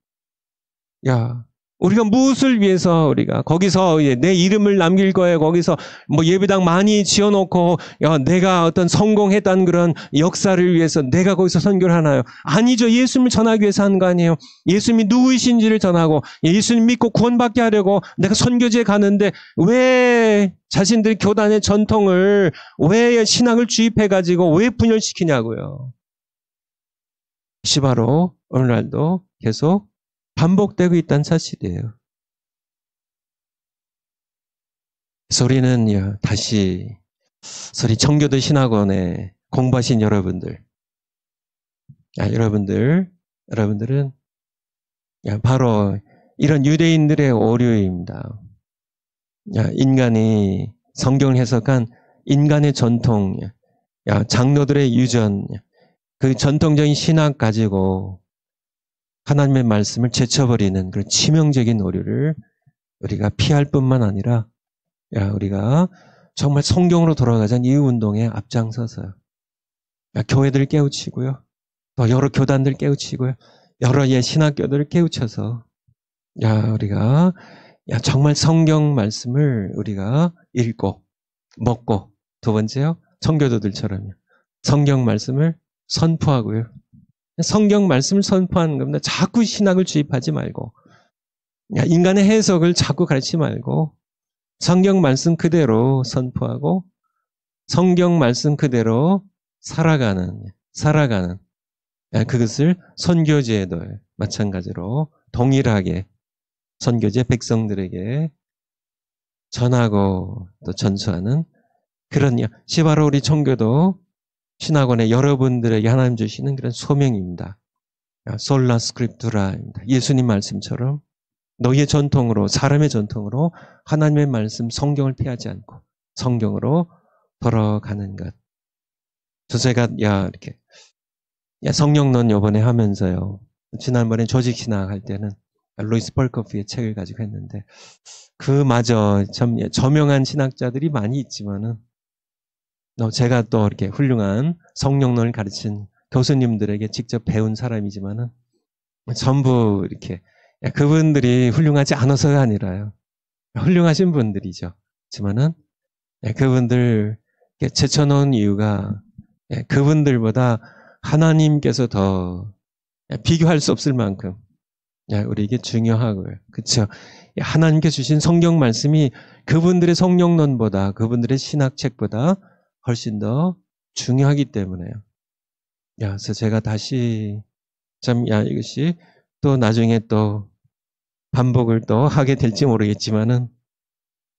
우리가 무엇을 위해서 우리가 거기서 내 이름을 남길 거예요. 거기서 예배당 많이 지어놓고 내가 어떤 성공했다는 그런 역사를 위해서 내가 거기서 선교를 하나요? 아니죠. 예수님을 전하기 위해서 하는 거 아니에요. 예수님이 누구이신지를 전하고 예수님 믿고 구원받게 하려고 내가 선교지에 가는데 왜 자신들 교단의 전통을 왜 신학을 주입해가지고 왜 분열시키냐고요. 이것이 바로 오늘날도 계속 반복되고 있다는 사실이에요. 그래서 우리는 다시 청교도 신학원에 공부하신 여러분들, 여러분들은 바로 이런 유대인들의 오류입니다. 인간이 성경을 해석한 인간의 전통, 장로들의 유전, 그 전통적인 신학 가지고 하나님의 말씀을 제쳐버리는 그런 치명적인 오류를 우리가 피할 뿐만 아니라 우리가 정말 성경으로 돌아가자는 이 운동에 앞장서서요. 교회들을 깨우치고요. 또 여러 교단들 깨우치고요. 여러 신학교들을 깨우쳐서 우리가 정말 성경 말씀을 우리가 읽고 먹고 두 번째요. 청교도들처럼요. 성경 말씀을 선포하고요. 성경 말씀을 선포하는 겁니다. 자꾸 신학을 주입하지 말고 인간의 해석을 자꾸 가르치지 말고 성경 말씀 그대로 선포하고 성경 말씀 그대로 살아가는 그것을 선교지에도 마찬가지로 동일하게 선교지의 백성들에게 전하고 또 전수하는 그런 바로 우리 청교도 신학원의 여러분들에게 하나님 주시는 그런 소명입니다. 솔라 스크립투라입니다. 예수님 말씀처럼 너희의 전통으로 사람의 전통으로 하나님의 말씀 성경을 피하지 않고 성경으로 돌아가는 것. 제가 이렇게 성령론 이번에 하면서요. 지난번에 조직신학 할 때는 로이스 펄커프의 책을 가지고 했는데 그마저 참 저명한 신학자들이 많이 있지만은 제가 또 이렇게 훌륭한 성령론을 가르친 교수님들에게 직접 배운 사람이지만은 전부 이렇게 그분들이 훌륭하지 않아서가 아니라요. 훌륭하신 분들이죠. 하지만은 그분들 제쳐놓은 이유가 그분들보다 하나님께서 더 비교할 수 없을 만큼 우리에게 중요하고요. 그렇죠? 하나님께 주신 성경 말씀이 그분들의 성령론보다 그분들의 신학책보다 훨씬 더 중요하기 때문에요. 그래서 제가 다시 이것이 또 나중에 또 반복을 또 하게 될지 모르겠지만은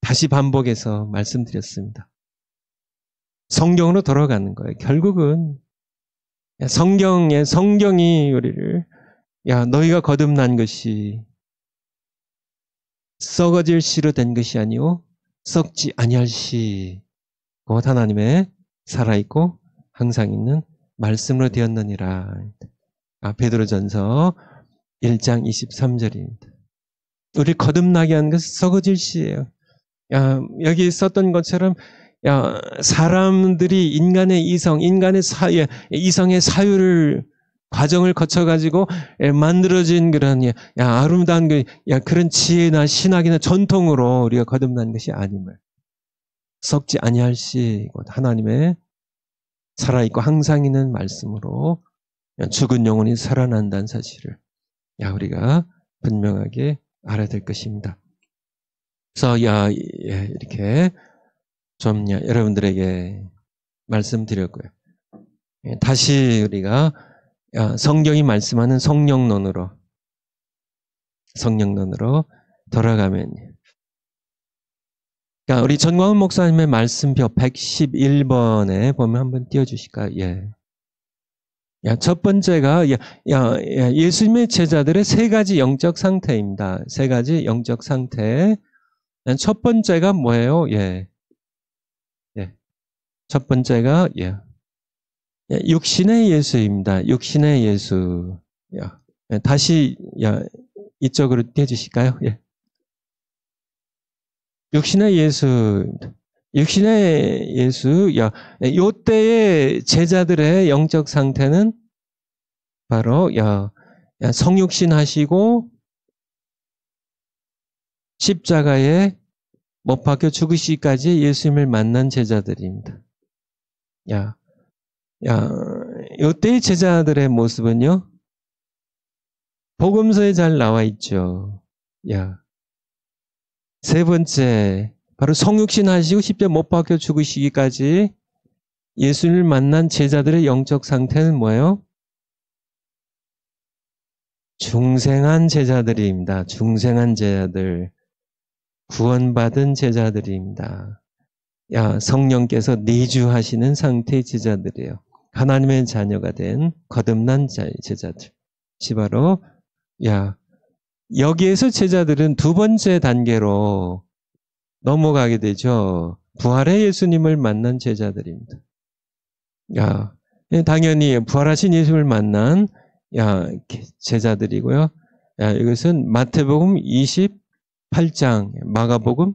다시 반복해서 말씀드렸습니다. 성경으로 돌아가는 거예요. 결국은 성경이 우리를 너희가 거듭난 것이 썩어질 씨로 된 것이 아니오 썩지 아니할 씨 곧 하나님의 살아있고 항상 있는 말씀으로 되었느니라. 베드로전서 1장 23절입니다. 우리 거듭나게 하는 것은 썩어질 씨예요. 여기 썼던 것처럼 사람들이 인간의 이성의 사유를 과정을 거쳐가지고 만들어진 그런 아름다운 그런 지혜나 신학이나 전통으로 우리가 거듭난 것이 아님을 썩지 아니할 시 하나님의 살아있고 항상 있는 말씀으로 죽은 영혼이 살아난다는 사실을 우리가 분명하게 알아야 될 것입니다. 그래서 이렇게 좀 여러분들에게 말씀드렸고요. 다시 우리가 성경이 말씀하는 성령론으로 돌아가면, 그러니까 우리 전광훈 목사님의 말씀표 111번에 보면 한번 띄워주실까요? 첫 번째가 예수님의 제자들의 세 가지 영적 상태입니다. 세 가지 영적 상태. 첫 번째가 뭐예요? 첫 번째가 육신의 예수입니다. 육신의 예수. 다시 이쪽으로 띄워주실까요? 육신의 예수. 육신의 예수. 요때의 제자들의 영적 상태는 바로 성육신 하시고 십자가에 못 박혀 죽으시기까지 예수님을 만난 제자들입니다. 요때의 제자들의 모습은요, 복음서에 잘 나와 있죠. 세 번째, 바로 성육신 하시고 십자가에 못 박혀 죽으시기까지 예수님을 만난 제자들의 영적 상태는 뭐예요? 중생한 제자들입니다. 중생한 제자들. 구원받은 제자들입니다. 성령께서 내주하시는 상태의 제자들이에요. 하나님의 자녀가 된 거듭난 제자들. 바로 여기에서 제자들은 두 번째 단계로 넘어가게 되죠. 부활의 예수님을 만난 제자들입니다. 당연히 부활하신 예수님을 만난 제자들이고요. 이것은 마태복음 28장, 마가복음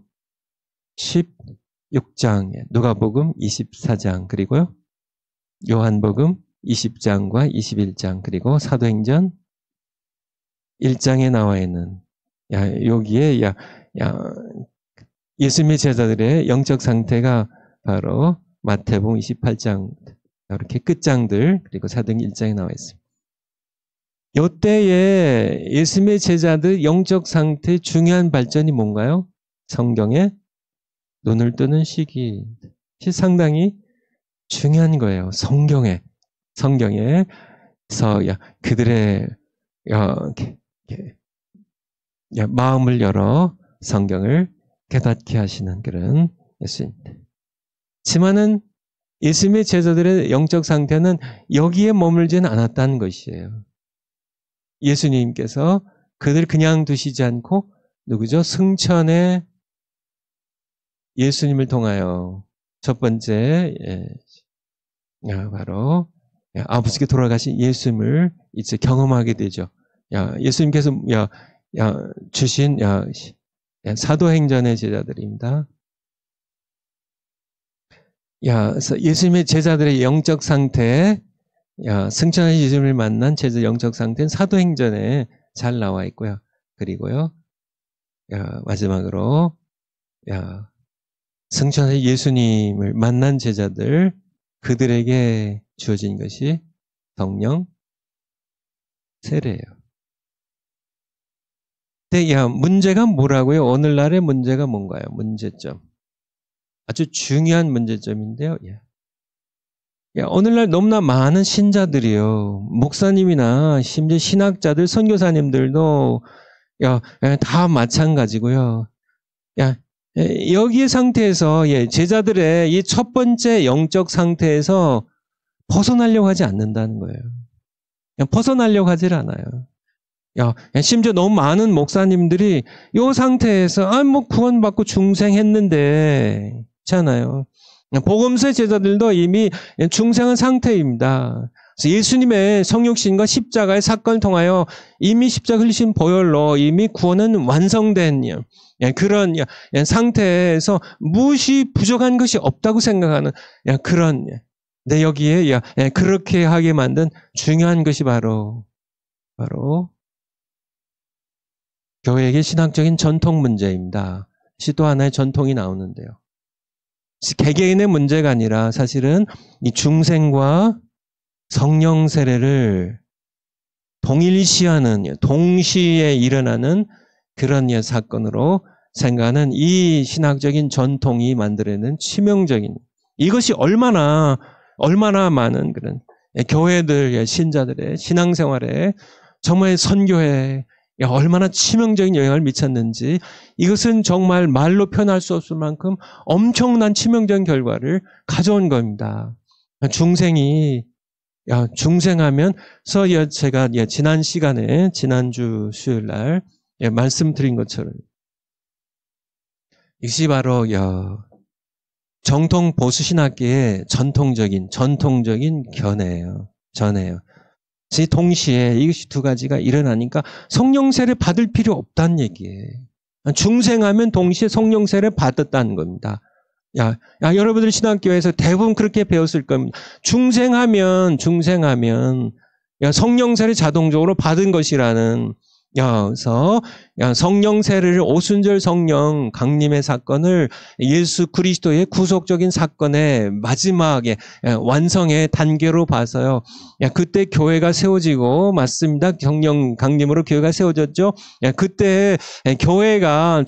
16장, 누가복음 24장, 그리고요 요한복음 20장과 21장, 그리고 사도행전 1장에 나와 있는 여기에 예수님의 제자들의 영적 상태가 바로 마태복음 28장 이렇게 끝장들, 그리고 사도행전 1장에 나와 있습니다. 이때에 예수님의 제자들 영적 상태의 중요한 발전이 뭔가요? 성경에 눈을 뜨는 시기. 상당히 중요한 거예요. 성경에서 그들의 마음을 열어 성경을 깨닫게 하시는 그런 예수입니다. 하지만은 예수님의 제자들의 영적 상태는 여기에 머물지는 않았다는 것이에요. 예수님께서 그들 그냥 두시지 않고 누구죠? 승천의 예수님을 통하여 첫 번째 바로 아버지께 돌아가신 예수님을 이제 경험하게 되죠. 예수님께서 주신 사도행전의 제자들입니다. 그래서 예수님의 제자들의 영적 상태, 승천하신 예수님을 만난 제자 영적 상태는 사도행전에 잘 나와 있고요. 그리고요, 마지막으로 승천하신 예수님을 만난 제자들, 그들에게 주어진 것이 성령 세례예요. 근데 문제가 뭐라고요? 오늘날의 문제가 뭔가요? 문제점. 아주 중요한 문제점인데요. 오늘날 너무나 많은 신자들이요. 목사님이나 심지어 신학자들, 선교사님들도 다 마찬가지고요. 여기의 상태에서 제자들의 이 첫 번째 영적 상태에서 벗어나려고 하지 않는다는 거예요. 벗어나려고 하질 않아요. 심지어 너무 많은 목사님들이 이 상태에서 구원받고 중생했는데 있잖아요. 복음서의 제자들도 이미 중생한 상태입니다. 그래서 예수님의 성육신과 십자가의 사건을 통하여 이미 십자가 흘리신 보혈로 이미 구원은 완성된 그런 상태에서 무엇이 부족한 것이 없다고 생각하는 그런 근데 여기에 그렇게 하게 만든 중요한 것이 바로 교회에게 신학적인 전통 문제입니다. 또 하나의 전통이 나오는데요. 개개인의 문제가 아니라 사실은 이 중생과 성령 세례를 동일시하는 동시에 일어나는 그런 사건으로 생각하는 이 신학적인 전통이 만들어내는 치명적인 이것이 얼마나 많은 그런 교회들 신자들의 신앙생활에 정말 선교에 얼마나 치명적인 영향을 미쳤는지 이것은 정말 말로 표현할 수 없을 만큼 엄청난 치명적인 결과를 가져온 겁니다. 중생하면서 제가 지난 시간에 지난주 수요일 날 말씀드린 것처럼 이것이 바로 정통 보수 신학계의 전통적인 견해예요. 전해요. 동시에 이것이 두 가지가 일어나니까 성령 세례 받을 필요 없다는 얘기예요. 중생하면 동시에 성령 세례 받았다는 겁니다. 여러분들 신학교에서 대부분 그렇게 배웠을 겁니다. 중생하면 성령 세례 자동적으로 받은 것이라는 그래서 성령 세례를 오순절 성령 강림의 사건을 예수 그리스도의 구속적인 사건의 마지막에 완성의 단계로 봐서요. 그때 교회가 세워지고 맞습니다. 성령 강림으로 교회가 세워졌죠. 그때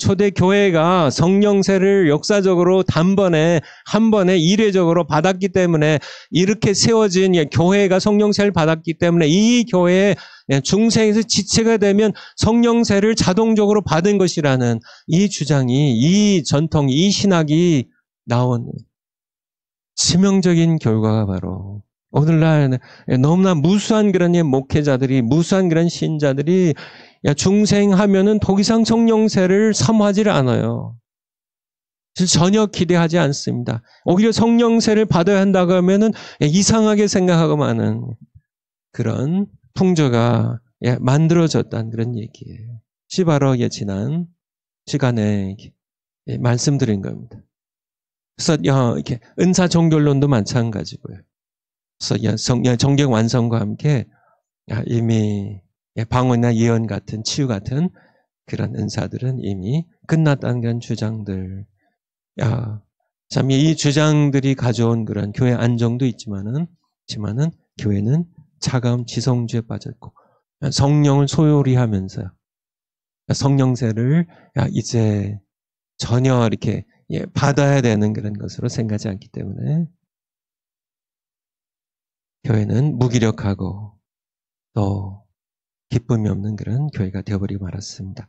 초대 교회가 성령 세례를 역사적으로 한 번에 이례적으로 받았기 때문에 이렇게 세워진 교회가 성령 세례를 받았기 때문에 이 교회에 중생에서 지체가 되면 성령세를 자동적으로 받은 것이라는 이 주장이, 이 전통이, 이 신학이 나온 치명적인 결과가 바로 오늘날 너무나 무수한 그런 목회자들이, 무수한 그런 신자들이 중생하면은 더 이상 성령세를 사모하지를 않아요. 전혀 기대하지 않습니다. 오히려 성령세를 받아야 한다고 하면은 이상하게 생각하고 마는 그런 풍조가 만들어졌다는 그런 얘기예요. 바로 지난 시간에 말씀드린 겁니다. 그래서 이렇게 은사 종결론도 마찬가지고요. 그래서 정경 완성과 함께 이미 방언이나 예언 같은 치유 같은 그런 은사들은 이미 끝났다는 그런 주장들. 참 이 주장들이 가져온 그런 교회 안정도 있지만은 교회는 차가운 지성주에 빠졌고 성령을 소홀히 하면서요. 성령세를 이제 전혀 이렇게 받아야 되는 그런 것으로 생각하지 않기 때문에 교회는 무기력하고 또 기쁨이 없는 그런 교회가 되어버리고 말았습니다.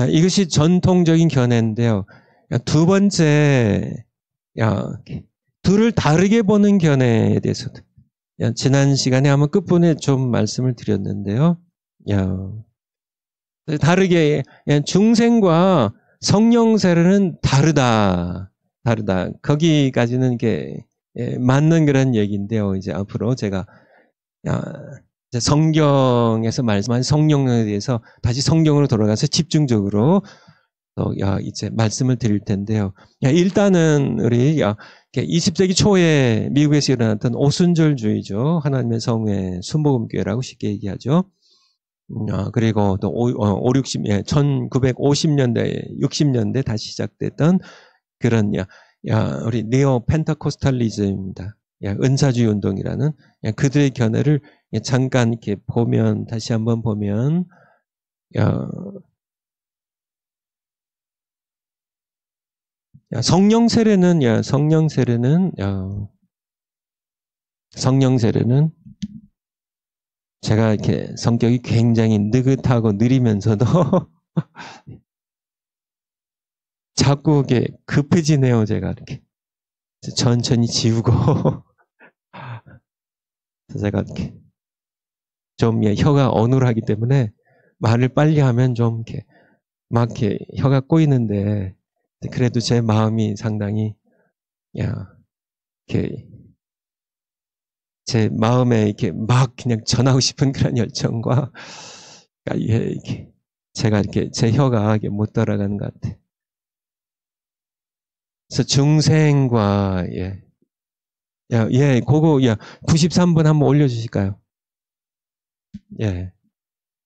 이것이 전통적인 견해인데요. 두 번째, 둘을 다르게 보는 견해에 대해서도 지난 시간에 한번 끝부분에 좀 말씀을 드렸는데요. 다르게 중생과 성령 세례는 다르다. 거기까지는 이게 맞는 그런 얘기인데요. 이제 앞으로 제가 이제 성경에서 말씀한 성령에 대해서 다시 성경으로 돌아가서 집중적으로 또 이제 말씀을 드릴 텐데요. 일단은 우리 20세기 초에 미국에서 일어났던 오순절주의죠. 하나님의 성회 순복음교회라고 쉽게 얘기하죠. 그리고 또 1950년대, 60년대 다시 시작됐던 그런 우리 네오 펜타코스탈리즘입니다. 은사주의 운동이라는 그들의 견해를 잠깐 이렇게 보면, 다시 한번 보면, 성령 세례는 제가 이렇게 성격이 굉장히 느긋하고 느리면서도 자꾸 이렇게 급해지네요, 제가 이렇게. 천천히 지우고. 제가 이렇게 좀 혀가 어눌하기 때문에 말을 빨리 하면 좀 이렇게 막 이렇게 혀가 꼬이는데, 그래도 제 마음이 상당히 이렇게 제 마음에 이렇게 막 그냥 전하고 싶은 그런 열정과 이게 제가 이렇게 제 혀가 이렇게 못 따라가는 것 같아요. 그래서 중생과 그거 93분 한번 올려주실까요?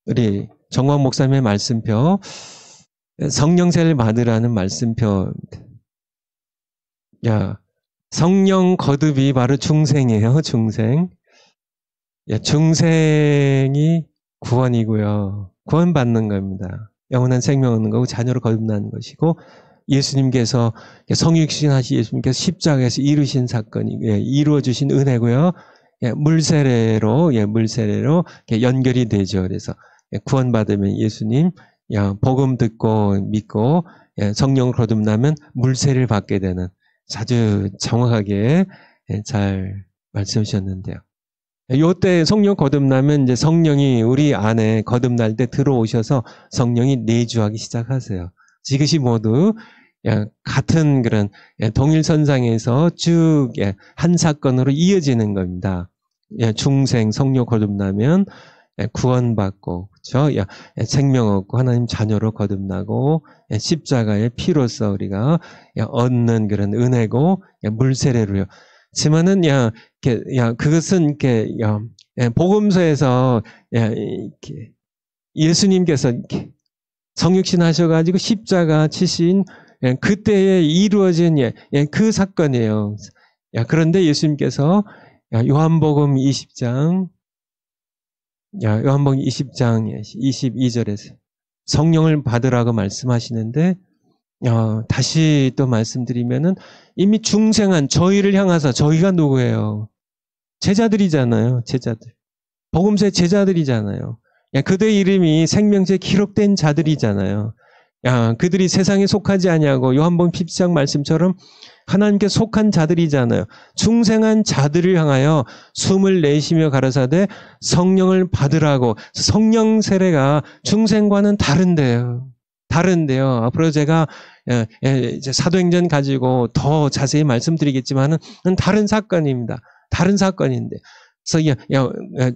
우리 정광 목사님의 말씀표, 성령세를 받으라는 말씀표. 성령 거듭이 바로 중생이에요. 중생. 중생이 구원이고요. 구원받는 겁니다. 영원한 생명 얻는 거고 자녀로 거듭나는 것이고, 예수님께서 성육신하신 예수님께서 십자가에서 이루신 사건이 이루어주신 은혜고요. 물세례로 연결이 되죠. 그래서 구원받으면 예수님 복음 듣고 믿고 성령을 거듭나면 물세례를 받게 되는, 아주 정확하게 잘 말씀해 주셨는데요. 요때 성령 거듭나면 이제 성령이 우리 안에 거듭날 때 들어오셔서 성령이 내주하기 시작하세요. 이것이 모두 같은 그런 동일선상에서 쭉 한 사건으로 이어지는 겁니다. 중생 성령 거듭나면 구원받고, 그렇죠? 생명 얻고 하나님 자녀로 거듭나고, 십자가의 피로서 우리가 얻는 그런 은혜고, 물세례로요. 하지만은 그것은 이렇게 복음서에서 이렇게 예수님께서 이렇게 성육신 하셔가지고 십자가 치신 그때에 이루어진 그 사건이에요. 그런데 예수님께서 요한복음 20장 22절에서 성령을 받으라고 말씀하시는데, 다시 또 말씀드리면은 이미 중생한 저희를 향하사, 저희가 누구예요? 제자들이잖아요. 제자들. 복음서의 제자들이잖아요. 그들의 이름이 생명지에 기록된 자들이잖아요. 그들이 세상에 속하지 아니하고 요한복음 10장 말씀처럼 하나님께 속한 자들이잖아요. 중생한 자들을 향하여 숨을 내쉬며 가라사대 성령을 받으라고. 성령 세례가 중생과는 다른데요. 앞으로 제가 이제 사도행전 가지고 더 자세히 말씀드리겠지만은 다른 사건입니다. 다른 사건인데. 그래서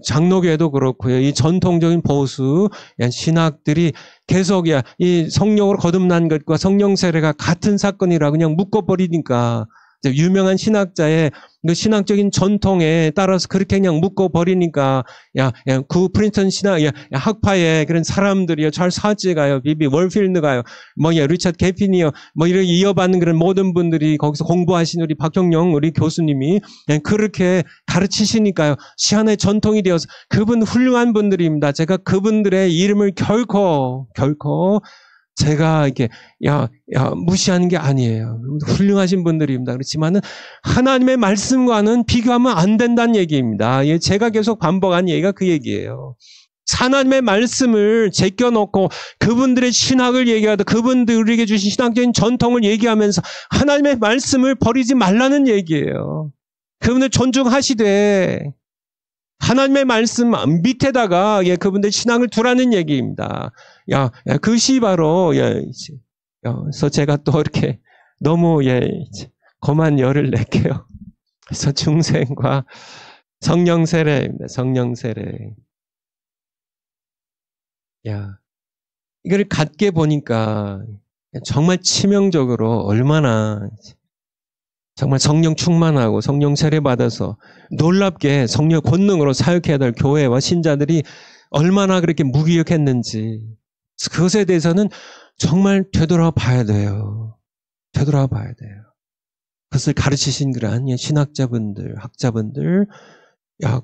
장로교회도 그렇고요. 이 전통적인 보수 신학들이 계속 이 성령으로 거듭난 것과 성령 세례가 같은 사건이라 그냥 묶어버리니까, 유명한 신학자의 그 신학적인 전통에 따라서 그렇게 그냥 묶어버리니까, 그 프린스턴 신학 학파의 그런 사람들이요, 찰스 하츠가요, 비비 월필드가요, 리처드 개피니요, 이렇게 이어받는 그런 모든 분들이 거기서 공부하신 우리 박형영 우리 교수님이 그렇게 가르치시니까요, 시한의 전통이 되어서 그분 훌륭한 분들입니다. 제가 그분들의 이름을 결코 제가 이렇게 무시하는 게 아니에요. 훌륭하신 분들입니다. 그렇지만은 하나님의 말씀과는 비교하면 안 된다는 얘기입니다. 제가 계속 반복한 얘기가 그 얘기예요. 하나님의 말씀을 제껴놓고 그분들의 신학을 얘기하다, 그분들에게 주신 신학적인 전통을 얘기하면서 하나님의 말씀을 버리지 말라는 얘기예요. 그분들 존중하시되 하나님의 말씀 밑에다가 그분들 신앙을 두라는 얘기입니다. 그것이 바로 그래서 제가 또 이렇게 너무 거만 열을 낼게요. 그래서 중생과 성령 세례입니다. 성령 세례. 이걸 갖게 보니까 정말 치명적으로 얼마나 정말 성령 충만하고 성령 세례 받아서 놀랍게 성령 권능으로 사역해야 될 교회와 신자들이 얼마나 그렇게 무기력했는지, 그것에 대해서는 정말 되돌아봐야 돼요. 되돌아봐야 돼요. 그것을 가르치신 그러한 신학자분들, 학자분들,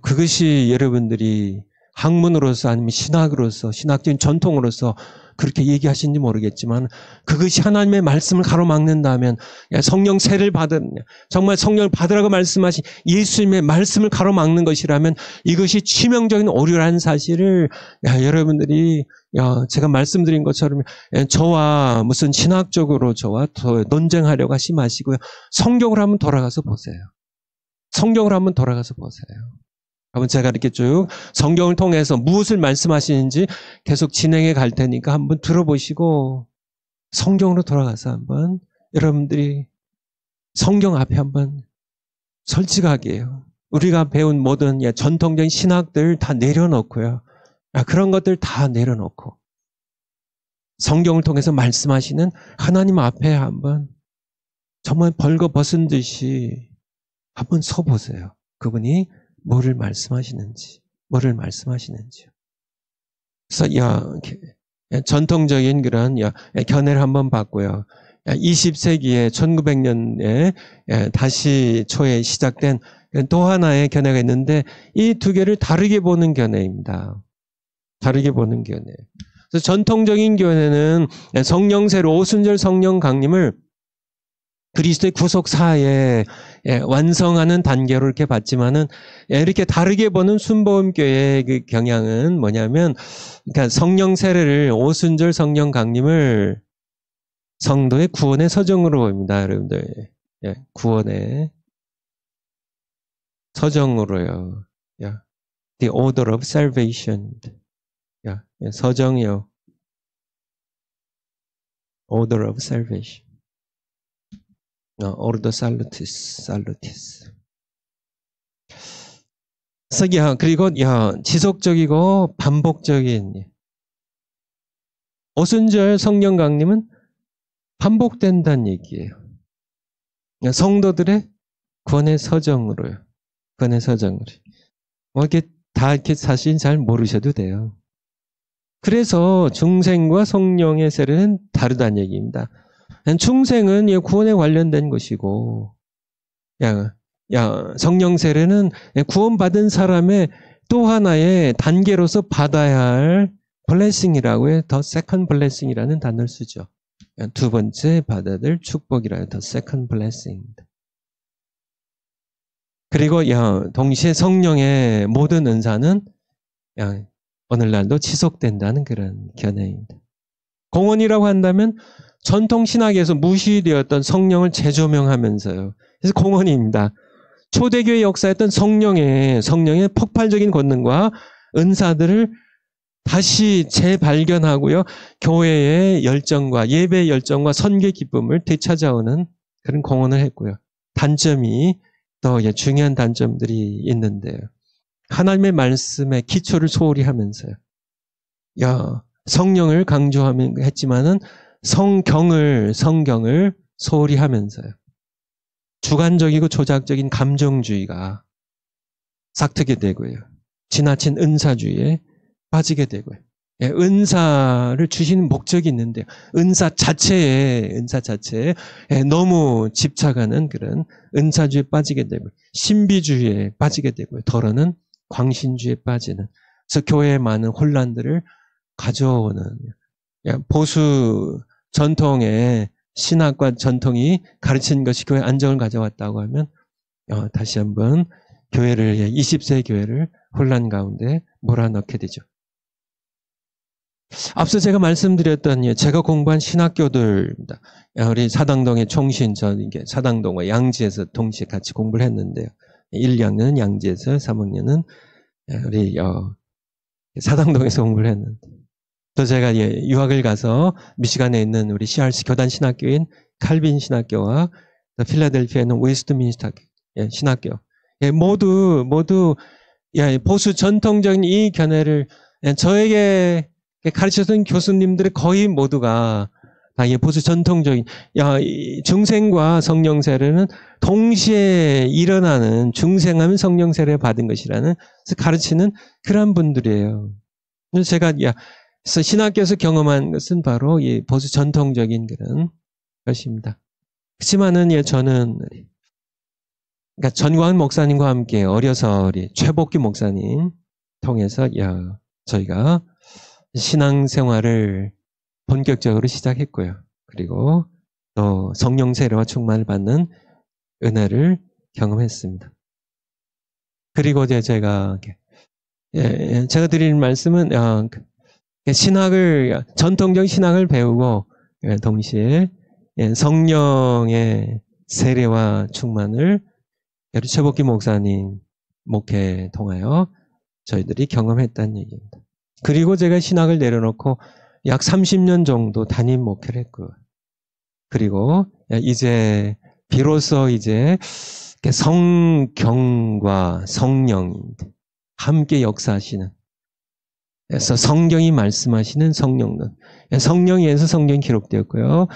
그것이 여러분들이 학문으로서 아니면 신학으로서, 신학적인 전통으로서 그렇게 얘기하시는지 모르겠지만 그것이 하나님의 말씀을 가로막는다면 성령 세를 받은, 정말 성령을 받으라고 말씀하신 예수님의 말씀을 가로막는 것이라면 이것이 치명적인 오류라는 사실을 여러분들이 제가 말씀드린 것처럼 저와 무슨 신학적으로 저와 더 논쟁하려고 하지 마시고요. 성경으로 한번 돌아가서 보세요. 성경으로 한번 돌아가서 보세요. 여러분 제가 이렇게 쭉 성경을 통해서 무엇을 말씀하시는지 계속 진행해 갈 테니까 한번 들어보시고 성경으로 돌아가서 한번 여러분들이 성경 앞에 한번 솔직하게요. 우리가 배운 모든 전통적인 신학들 다 내려놓고요. 그런 것들 다 내려놓고 성경을 통해서 말씀하시는 하나님 앞에 한번 정말 벌거벗은 듯이 한번 서보세요. 그분이 뭐를 말씀하시는지요. 그래서 전통적인 그런 견해를 한번 봤고요. 20세기에 1900년에 다시 초에 시작된 또 하나의 견해가 있는데 이 두 개를 다르게 보는 견해입니다. 다르게 보는 견해. 그래서 전통적인 견해는 성령세로 오순절 성령 강림을 그리스도의 구속사에 완성하는 단계로 이렇게 봤지만은 이렇게 다르게 보는 순복음교회의 그 경향은 뭐냐면, 그러니까 성령 세례를 오순절 성령 강림을 성도의 구원의 서정으로 봅니다, 여러분들. 구원의 서정으로요. The order of salvation. 서정이요. Order of salvation. Ordo salutis. 그래서 그리고 지속적이고 반복적인 오순절 성령 강림은 반복된다는 얘기예요. 성도들의 구원의 서정으로요. 구원의 서정으로. 이렇게 다 이렇게 사실 잘 모르셔도 돼요. 그래서 중생과 성령의 세례는 다르다는 얘기입니다. 중생은 구원에 관련된 것이고, 성령 세례는 구원받은 사람의 또 하나의 단계로서 받아야 할 블레싱이라고 해요. 더 세컨 블레싱이라는 단어를 쓰죠. 두 번째 받아야 될 축복이라는 더 세컨 블레싱입니다. 그리고 동시에 성령의 모든 은사는 오늘날도 지속된다는 그런 견해입니다. 공헌이라고 한다면 전통 신학에서 무시되었던 성령을 재조명하면서요. 그래서 공헌입니다. 초대교회 역사였던 성령의 폭발적인 권능과 은사들을 다시 재발견하고요. 교회의 열정과 예배의 열정과 선교 기쁨을 되찾아오는 그런 공헌을 했고요. 단점이 또 중요한 단점들이 있는데요. 하나님의 말씀의 기초를 소홀히 하면서요. 성령을 강조했지만은 성경을 소홀히 하면서요. 주관적이고 조작적인 감정주의가 싹트게 되고요. 지나친 은사주의에 빠지게 되고요. 은사를 주시는 목적이 있는데요. 은사 자체에 너무 집착하는 그런 은사주의에 빠지게 되고 신비주의에 빠지게 되고요. 더러는 광신주의에 빠지는, 그래서 교회에 많은 혼란들을 가져오는 보수 전통의 신학과 전통이 가르치는 것이 교회 안정을 가져왔다고 하면 다시 한번 20세 교회를 혼란 가운데 몰아넣게 되죠. 앞서 제가 말씀드렸던 제가 공부한 신학교들입니다. 우리 사당동의 총신, 사당동과 양지에서 동시에 같이 공부를 했는데요. 1, 2학년은 양지에서, 3학년은 우리 사당동에서 공부를 했는데, 또 제가 유학을 가서 미시간에 있는 우리 CRC 교단 신학교인 칼빈 신학교와 필라델피아에는 웨스트민스터 신학교, 모두 보수 전통적인 이 견해를 저에게 가르쳤던 교수님들의 거의 모두가 다 보수 전통적인 중생과 성령 세례는 동시에 일어나는, 중생하면 성령 세례 받은 것이라는 가르치는 그런 분들이에요. 그래서 제가 신학교에서 경험한 것은 바로 이 보수 전통적인 그런 것입니다. 그렇지만은 저는 그러니까 전광훈 목사님과 함께 어려서 우리 최복기 목사님 통해서 저희가 신앙생활을 본격적으로 시작했고요. 그리고 또 성령 세례와 충만을 받는 은혜를 경험했습니다. 그리고 이제 제가 드릴 말씀은 신학을 전통적 신학을 배우고 동시에 성령의 세례와 충만을 최복기 목사님 목회 통하여 저희들이 경험했다는 얘기입니다. 그리고 제가 신학을 내려놓고 약 30년 정도 담임 목회를 했고요. 그리고 이제 비로소 이제 성경과 성령이 함께 역사하시는, 그래서 성경이 말씀하시는 성령론, 성령에서 성경이 기록되었고요.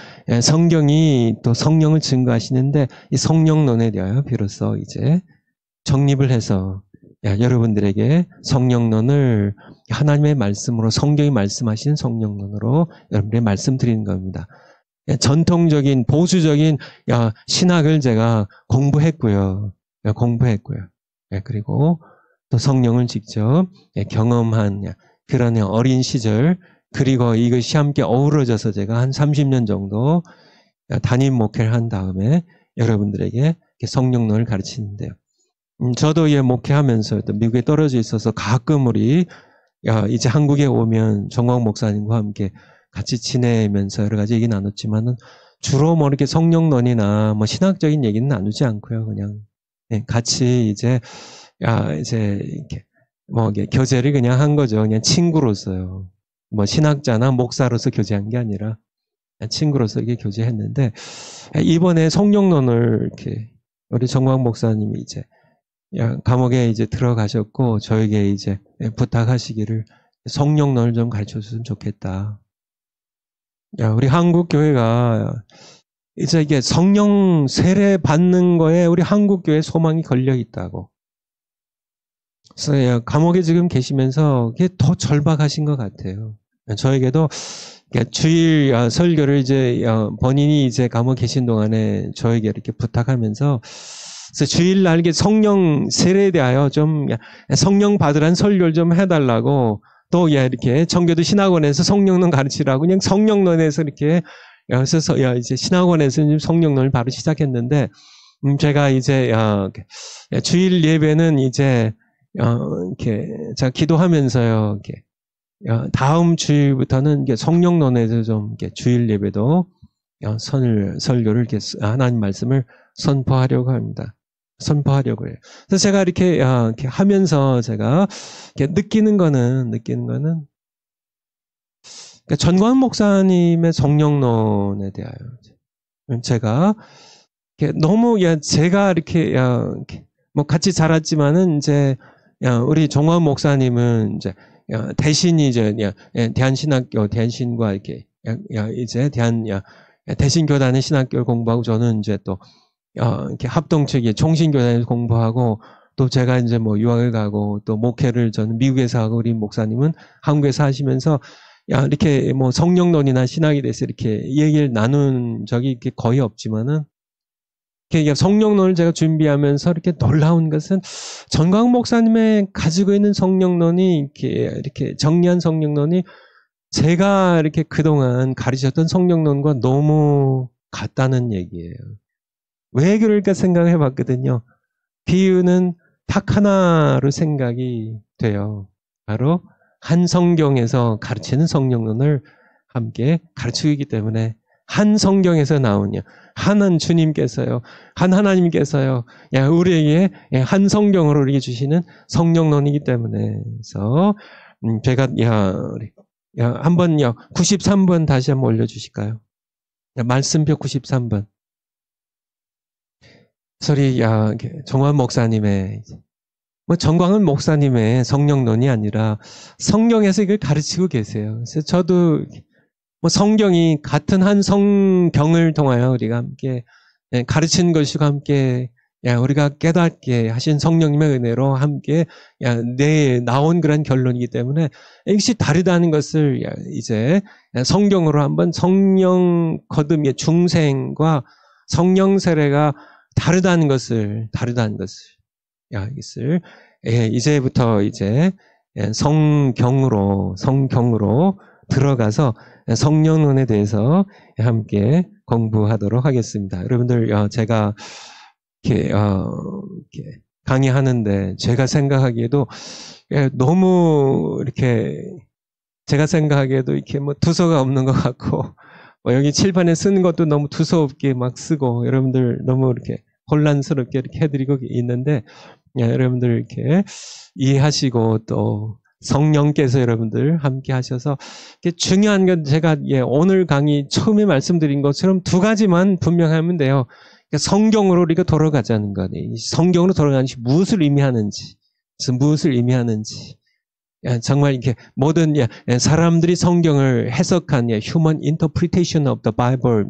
성경이 또 성령을 증거하시는데 이 성령론에 대하여 비로소 이제 정립을 해서 여러분들에게 성령론을 하나님의 말씀으로, 성경이 말씀하시는 성령론으로 여러분들에게 말씀드리는 겁니다. 전통적인 보수적인 신학을 제가 공부했고요. 그리고 또 성령을 직접 경험한 그런 어린 시절, 그리고 이것이 함께 어우러져서 제가 한 30년 정도 담임 목회를 한 다음에 여러분들에게 성령론을 가르치는데요. 저도 목회하면서 또 미국에 떨어져 있어서 가끔 우리 이제 한국에 오면 정광 목사님과 함께 같이 지내면서 여러 가지 얘기 나눴지만은 주로 뭐 이렇게 성령론이나 뭐 신학적인 얘기는 나누지 않고요. 그냥 같이 이제 이렇게 뭐 교제를 그냥 한 거죠. 그냥 친구로서요. 뭐 신학자나 목사로서 교제한 게 아니라 친구로서 이렇게 교제했는데, 이번에 성령론을 이렇게 우리 정광 목사님이 이제 감옥에 이제 들어가셨고 저에게 이제 부탁하시기를 성령론을 좀 가르쳐 줬으면 좋겠다. 우리 한국 교회가 이제 이게 성령 세례 받는 거에 우리 한국 교회 소망이 걸려 있다고. 그래서 감옥에 지금 계시면서 그게 더 절박하신 것 같아요. 저에게도 주일 설교를 이제 본인이 이제 감옥에 계신 동안에 저에게 이렇게 부탁하면서, 그래서 주일날 성령 세례에 대하여 좀 성령 받으란 설교를 좀 해달라고, 또 이렇게 청교도 신학원에서 성령론 가르치라고 그냥 성령론에서 이렇게 해서 이제 신학원에서 성령론을 바로 시작했는데, 제가 이제 주일 예배는 이제 이렇게 제가 기도하면서요, 이렇게 다음 주일부터는 이게 성령론에서 좀 이렇게 주일 예배도 설교를 이렇게 하나님 말씀을 선포하려고 합니다. 선포하려고 해요. 그래서 제가 이렇게 하면서 제가 이렇게 느끼는 거는 전광훈 목사님의 성령론에 대하여 제가 너무 제가 이렇게 뭐 같이 자랐지만은 이제 우리 정광훈 목사님은 이제 대신이 이제 대한신학교 대한신과 이렇게 이제 대신교단의 신학교를 공부하고, 저는 이제 또 이렇게 합동측에 총신교단에서 공부하고, 또 제가 이제 뭐 유학을 가고 또 목회를 저는 미국에서 하고, 우리 목사님은 한국에서 하시면서 이렇게 뭐 성령론이나 신학에 대해서 이렇게 얘기를 나눈 적이 이렇게 거의 없지만은, 이렇게 성령론을 제가 준비하면서 이렇게 놀라운 것은 전광훈 목사님의 가지고 있는 성령론이 이렇게 정리한 성령론이 제가 이렇게 그동안 가르쳤던 성령론과 너무 같다는 얘기예요. 왜 그럴까 생각해 봤거든요. 비유는 딱 하나로 생각이 돼요. 바로 한 성경에서 가르치는 성령론을 함께 가르치고 있기 때문에, 한 성경에서 나오냐, 한 주님께서요, 한 하나님께서요, 우리에게 한 성경으로 우리에게 주시는 성령론이기 때문에. 그래서 제가 한번요 93번 다시 한번 올려주실까요? 말씀표 93번. 소리 정광훈 목사님의, 뭐 정광훈 목사님의 성령론이 아니라 성경에서 이걸 가르치고 계세요. 그래서 저도 뭐 성경이 같은 한 성경을 통하여 우리가 함께 가르치는 것이고, 함께 우리가 깨닫게 하신 성령님의 은혜로 함께 나온 그런 결론이기 때문에 이것이 다르다는 것을 이제 성경으로 한번 성령 거듭의 중생과 성령 세례가 다르다는 것을 이제부터 이제 성경으로 들어가서 성령론에 대해서 함께 공부하도록 하겠습니다. 여러분들, 제가 이렇게 강의하는데 제가 생각하기에도 너무 이렇게 뭐 두서가 없는 것 같고, 여기 칠판에 쓰는 것도 너무 두서없게 막 쓰고, 여러분들 너무 이렇게 혼란스럽게 이렇게 해드리고 있는데, 여러분들 이렇게 이해하시고 또 성령께서 여러분들 함께 하셔서, 중요한 건 제가 오늘 강의 처음에 말씀드린 것처럼 두 가지만 분명하면 돼요. 성경으로 우리가 돌아가자는 거니, 성경으로 돌아가는 것이 무엇을 의미하는지, 정말 이렇게 모든 사람들이 성경을 해석한 human interpretation of the Bible,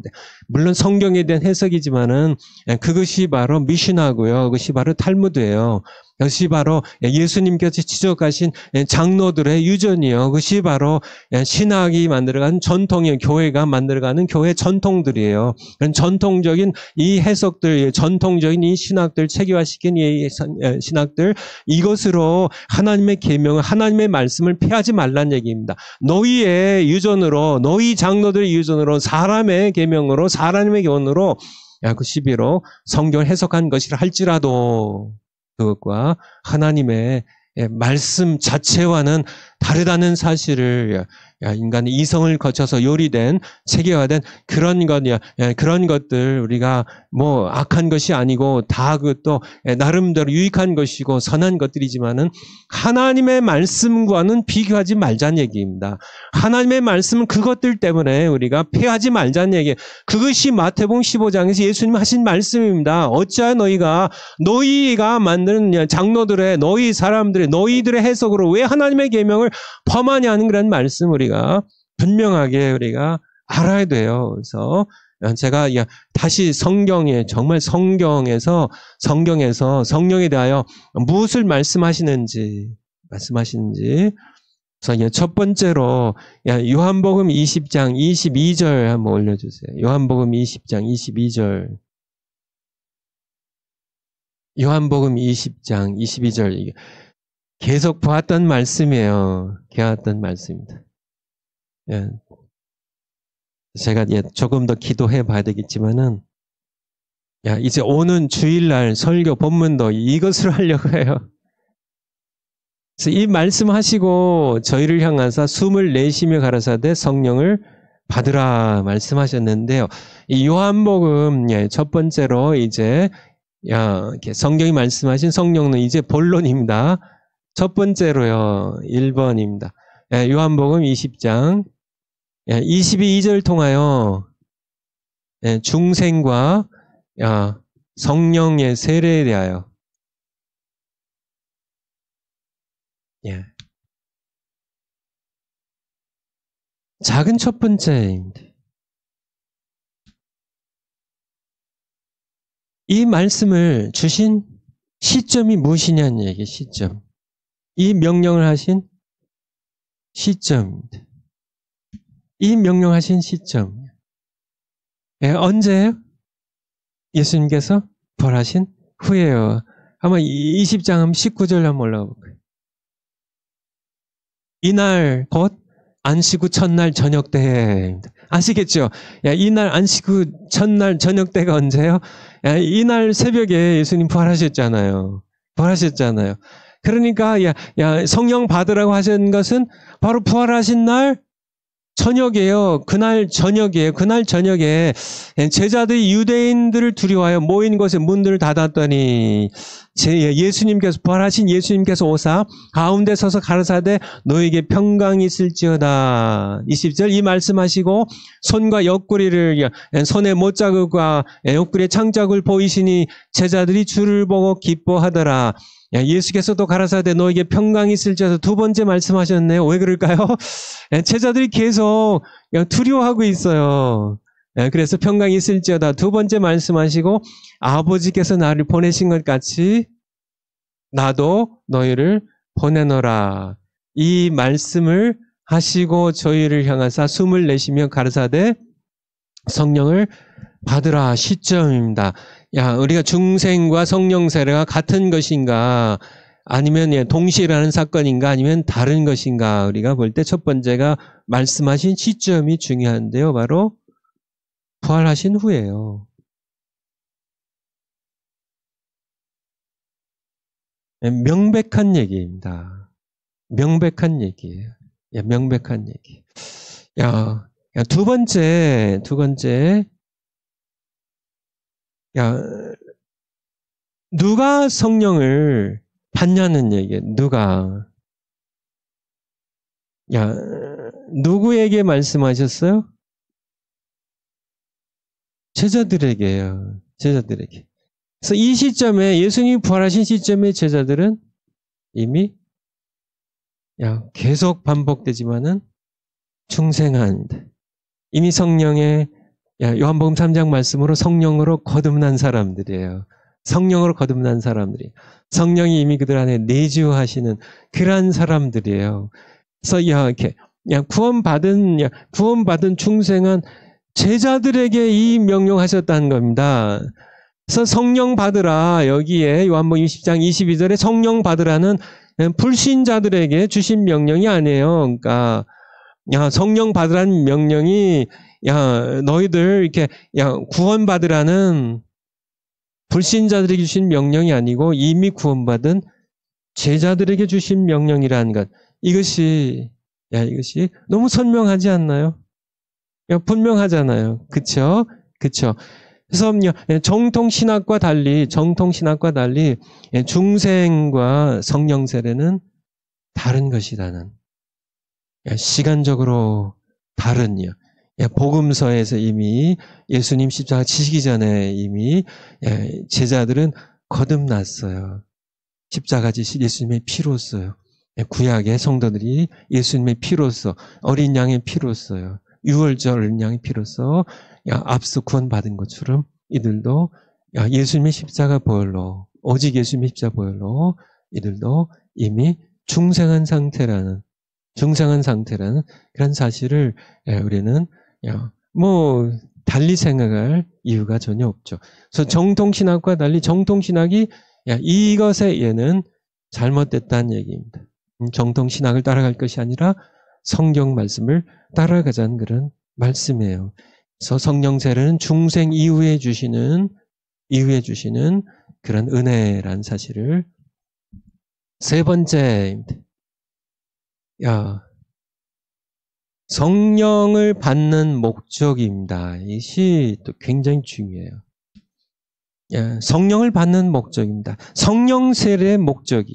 물론 성경에 대한 해석이지만은 그것이 바로 미시나고요, 그것이 바로 탈무드예요. 그것이 바로 예수님께서 지적하신 장로들의 유전이요, 그것이 바로 신학이 만들어가는 전통이에요. 교회가 만들어가는 교회 전통들이에요. 그런 전통적인 이 해석들, 전통적인 이 신학들, 체계화시킨 이 신학들, 이것으로 하나님의 계명을, 하나님의 말씀을 폐하지 말란 얘기입니다. 너희의 유전으로, 너희 장로들의 유전으로, 사람의 계명으로, 사람의 교훈으로 그 시비로 성경을 해석한 것이라 할지라도 그것과 하나님의 말씀 자체와는 다르다는 사실을 인간의 이성을 거쳐서 요리된, 체계화된 그런 것들, 우리가 뭐 악한 것이 아니고 다 그것도 나름대로 유익한 것이고 선한 것들이지만은 하나님의 말씀과는 비교하지 말자는 얘기입니다. 하나님의 말씀은 그것들 때문에 우리가 폐하지 말자는 얘기. 그것이 마태복음 15장에서 예수님 하신 말씀입니다. 어찌하여 너희가 만드는 장로들의, 너희 사람들의, 너희들의 해석으로 왜 하나님의 계명을 범하냐 하는 그런 말씀 우리가 분명하게 우리가 알아야 돼요. 그래서 제가 다시 정말 성경에서 성령에 대하여 무엇을 말씀하시는지. 그래서 첫 번째로 요한복음 20장 22절 한번 올려주세요. 요한복음 20장 22절. 요한복음 20장 22절. 계속 보았던 말씀이에요. 보았던 말씀입니다. 제가 조금 더 기도해 봐야 되겠지만은, 이제 오는 주일날 설교 본문도 이것을 하려고 해요. 그래서 이 말씀하시고 저희를 향하사 숨을 내쉬며 가라사대 성령을 받으라 말씀하셨는데요. 이 요한복음 첫 번째로 이제 이렇게 성경이 말씀하신 성령은 이제 본론입니다. 첫 번째로요, 1번입니다. 요한복음 20장 22절 통하여 중생과 성령의 세례에 대하여 작은 첫 번째입니다. 이 말씀을 주신 시점이 무엇이냐는 얘기, 시점. 이 명령을 하신 시점입니다. 이 명령하신 시점. 언제예요? 예수님께서 부활하신 후에요. 한번 20장 한번 19절 한번 올라가 볼까요? 이날 곧 안식 후 첫날 저녁 때입니다. 아시겠죠? 이날 안식 후 첫날 저녁 때가 언제예요? 이날 새벽에 예수님 부활하셨잖아요. 그러니까 성령 받으라고 하신 것은 바로 부활하신 날 저녁이에요. 그날 저녁에 제자들이 유대인들을 두려워하여 모인 곳에 문들을 닫았더니 예수님께서 부활하신 예수님께서 오사 가운데 서서 가라사대 너에게 평강이 있을지어다. 20절 이 말씀하시고 손과 옆구리를 손에 못자국과 옆구리에 창자국을 보이시니 제자들이 주를 보고 기뻐하더라. 예수께서도 가라사대 너에게 평강이 있을지어다. 두 번째 말씀하셨네요. 왜 그럴까요? 제자들이 계속 두려워하고 있어요. 그래서 평강이 있을지어다. 두 번째 말씀하시고 아버지께서 나를 보내신 것 같이 나도 너희를 보내노라. 이 말씀을 하시고 저희를 향하사 숨을 내쉬며 가라사대 성령을 받으라 시점입니다. 우리가 중생과 성령 세례가 같은 것인가, 아니면 동시에 일어나는 사건인가, 아니면 다른 것인가, 우리가 볼 때 첫 번째가 말씀하신 시점이 중요한데요. 바로 부활하신 후예요. 명백한 얘기입니다. 명백한 얘기예요. 명백한 얘기. 두 번째, 누가 성령을 받냐는 얘기예요. 누구에게 말씀하셨어요? 제자들에게요. 제자들에게. 그래서 이 시점에, 예수님이 부활하신 시점에 제자들은 이미 계속 반복되지만은 중생한데, 이미 성령의, 요한복음 3장 말씀으로 성령으로 거듭난 사람들이에요. 성령으로 거듭난 사람들이. 성령이 이미 그들 안에 내주하시는 그러한 사람들이에요. 그래서 이렇게 구원받은 중생은 제자들에게 이 명령하셨다는 겁니다. 그래서 성령 받으라, 여기에 요한복음 20장 22절에 성령 받으라는 불신자들에게 주신 명령이 아니에요. 그러니까 성령 받으라는 명령이 너희들 이렇게 구원받으라는 불신자들에게 주신 명령이 아니고 이미 구원받은 제자들에게 주신 명령이라는 것. 이것이 너무 선명하지 않나요? 분명하잖아요. 그쵸? 그래서 정통신학과 달리 중생과 성령 세례는 다른 것이라는, 시간적으로 다른, 복음서에서 이미 예수님 십자가 지시기 전에 이미 제자들은 거듭났어요. 십자가 지시 예수님의 피로써요. 구약의 성도들이 예수님의 피로써, 어린 양의 피로써요. 유월절 어린 양의 피로써 앞서 구원받은 것처럼 이들도 예수님의 십자가 보혈로, 오직 예수님의 십자가 보혈로 이들도 이미 중생한 상태라는 그런 사실을 우리는 달리 생각할 이유가 전혀 없죠. 그래서 정통신학과 달리 정통신학이 이것에 얘는 잘못됐다는 얘기입니다. 정통신학을 따라갈 것이 아니라 성경 말씀을 따라가자는 그런 말씀이에요. 그래서 성령 세례는 중생 이후에 주시는 그런 은혜라는 사실을. 세 번째입니다. 성령을 받는 목적입니다. 이것이 또 굉장히 중요해요. 성령을 받는 목적입니다. 성령 세례의 목적.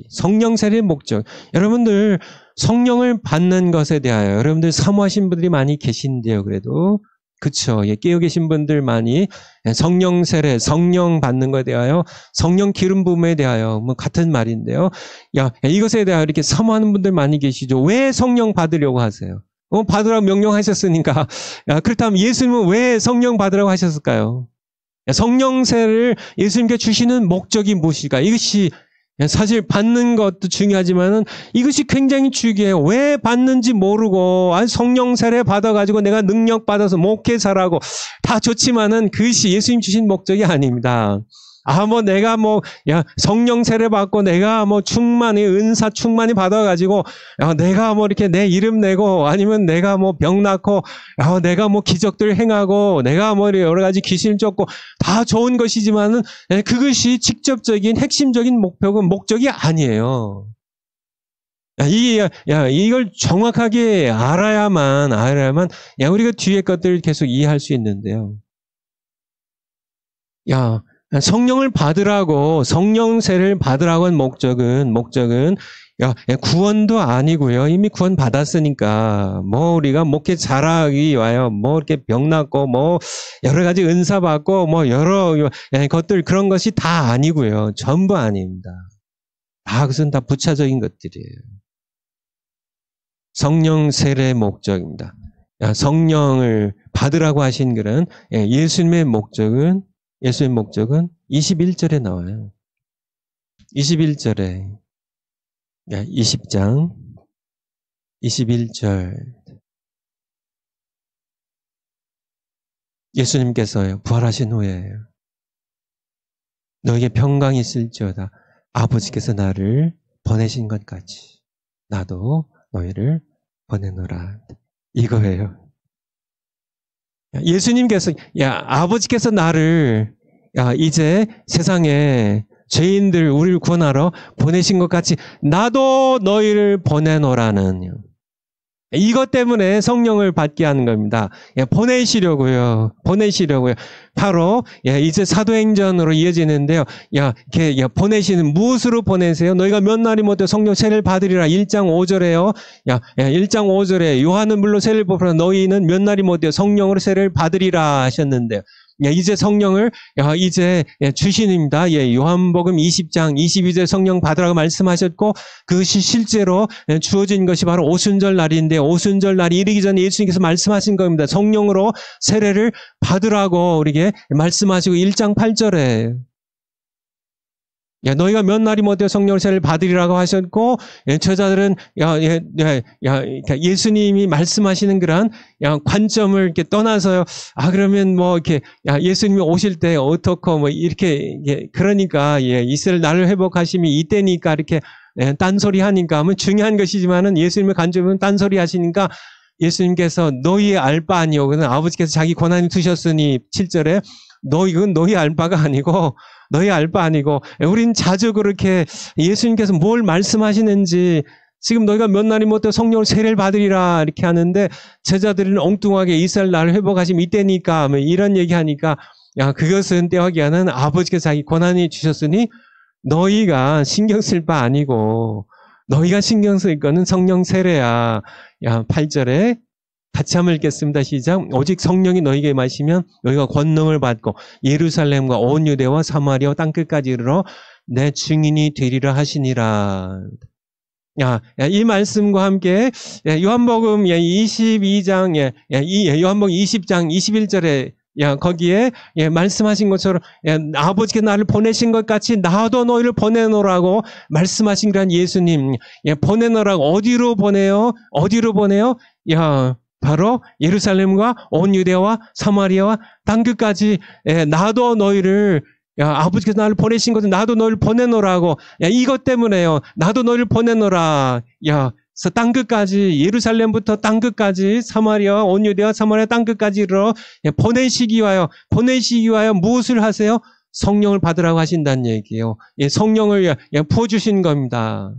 여러분들 성령을 받는 것에 대하여 여러분들 사모하신 분들이 많이 계신데요. 그래도 그쵸? 깨어 계신 분들 많이 성령 세례, 성령 받는 것에 대하여, 성령 기름 부음에 대하여 같은 말인데요. 이것에 대하여 이렇게 사모하는 분들 많이 계시죠. 왜 성령 받으려고 하세요? 받으라고 명령하셨으니까. 그렇다면 예수님은 왜 성령 받으라고 하셨을까요? 성령 세례를 예수님께 주시는 목적이 무엇일까? 이것이 사실 받는 것도 중요하지만은 이것이 굉장히 중요해요. 왜 받는지 모르고 성령 세례 받아가지고 내가 능력 받아서 목회자라고 다 좋지만은 그것이 예수님 주신 목적이 아닙니다. 내가 성령 세례 받고 내가 은사 충만히 받아가지고, 내가 이렇게 내 이름 내고, 아니면 내가 병 낫고, 내가 기적들 행하고, 내가 여러 가지 귀신 쫓고, 다 좋은 것이지만은, 그것이 직접적인 핵심적인 목적이 아니에요. 이걸 정확하게 알아야만, 우리가 뒤에 것들을 계속 이해할 수 있는데요. 성령을 받으라고, 성령 세례를 받으라고 한 목적은 구원도 아니고요. 이미 구원 받았으니까, 우리가 목회 잘하기 위하여, 이렇게 병 낫고, 여러 가지 은사 받고, 여러 것들, 그런 것이 다 아니고요. 전부 아닙니다. 그것은 다 부차적인 것들이에요. 성령 세례의 목적입니다. 성령을 받으라고 하신 그런 예수님의 목적은 21절에 나와요. 21절에 20장 21절 예수님께서요 부활하신 후에 너에게 평강이 있을지어다. 아버지께서 나를 보내신 것 같이 나도 너희를 보내노라. 이거예요. 예수님께서 아버지께서 나를 이제 세상에 죄인들 우리를 구원하러 보내신 것 같이 나도 너희를 보내노라는 이것 때문에 성령을 받게 하는 겁니다. 보내시려고요. 바로 이제 사도행전으로 이어지는데요. 이렇게 보내시는 무엇으로 보내세요? 너희가 몇 날이 못해 성령 세례를 받으리라. 1장 5절에요. 1장 5절에 요한은 물론 세례를 받으라 너희는 몇 날이 못해 성령으로 세례를 받으리라 하셨는데요. 이제 성령을 이제 주신입니다. 요한복음 20장 22절 성령 받으라고 말씀하셨고 그것이 실제로 주어진 것이 바로 오순절 날인데 오순절 날이 이르기 전에 예수님께서 말씀하신 겁니다. 성령으로 세례를 받으라고 우리에게 말씀하시고 1장 8절에 너희가 몇 날이 못해 성령 세례를 받으리라고 하셨고 저자들은 예수님이 말씀하시는 그런 관점을 이렇게 떠나서요. 그러면 뭐 이렇게 예수님이 오실 때 어떻고 뭐 이렇게 그러니까 이스라엘 나라를 회복하심이 이때니까 이렇게 딴소리 하니까 하면 중요한 것이지만은 예수님의 관점은 딴소리 하시니까 예수님께서 너희의 알 바 아니요. 그는 아버지께서 자기 권한이 두셨으니 7절에 이건 너희 알 바가 아니고 너희 알 바 아니고 우린 자주 그렇게 예수님께서 뭘 말씀하시는지 지금 너희가 몇 날이 못해 성령을 세례를 받으리라 이렇게 하는데 제자들은 엉뚱하게 이스라엘 나라를 회복하시면 이때니까 뭐 이런 얘기하니까 그것은 때와기하는 아버지께서 자기 권한이 주셨으니 너희가 신경 쓸 바 아니고 너희가 신경 쓸 거는 성령 세례야. 8절에 같이 한번 읽겠습니다. 시작. 오직 성령이 너희에게 마시면 너희가 권능을 받고 예루살렘과 온 유대와 사마리아 땅끝까지 이르러 내 증인이 되리라 하시니라. 이 말씀과 함께 요한복음 22장 요한복음 20장 21절에 거기에 말씀하신 것처럼 아버지께서 나를 보내신 것 같이 나도 너희를 보내노라고 말씀하신 그런 예수님 보내노라고 어디로 보내요? 바로 예루살렘과 온 유대와 사마리아와 땅끝까지 나도 너희를 아버지께서 나를 보내신 것은 나도 너희를 보내노라고 이것 때문에요. 나도 너희를 보내노라. 그래서 땅끝까지 예루살렘부터 땅끝까지 사마리아 온 유대와 사마리아 땅끝까지 이르러 보내시기 위하여 무엇을 하세요? 성령을 받으라고 하신다는 얘기예요. 성령을 부어주신 겁니다.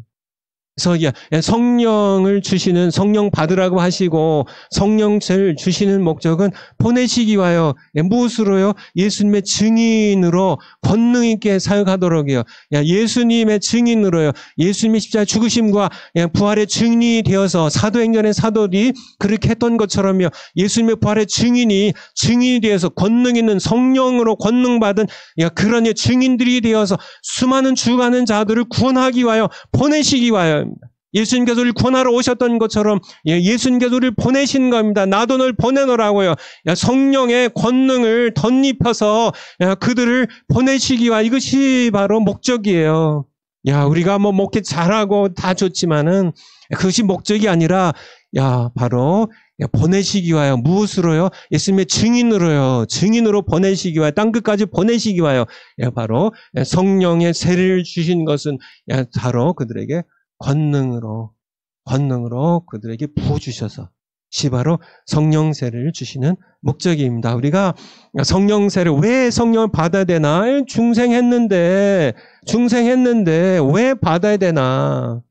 그래서 성령을 주시는 성령 받으라고 하시고 성령을 주시는 목적은 보내시기 위하여 무엇으로요? 예수님의 증인으로 권능 있게 사역하도록이요. 예수님의 증인으로요. 예수님의 십자가 죽으심과 부활의 증인이 되어서 사도행전의 사도들이 그렇게 했던 것처럼요. 예수님의 부활의 증인이 되어서 권능 있는 성령으로 권능 받은 그런 증인들이 되어서 수많은 죽어가는 자들을 구원하기 위하여 보내시기 위하여 예수님께서 우리를 구원하러 오셨던 것처럼 예수님께서 우리를 보내신 겁니다. 나도 널 보내노라고요. 성령의 권능을 덧입혀서 그들을 보내시기 위하여 이것이 바로 목적이에요. 우리가 뭐 목회 잘하고 다 좋지만은 그것이 목적이 아니라 바로 보내시기 위하여 무엇으로요? 예수님의 증인으로 보내시기 위하여 땅끝까지 보내시기 위하여 바로 성령의 세례를 주신 것은 바로 그들에게 권능으로 그들에게 부어주셔서 바로 성령 세례를 주시는 목적입니다. 우리가 성령 세례 왜 성령을 받아야 되나? 중생했는데 왜 받아야 되나?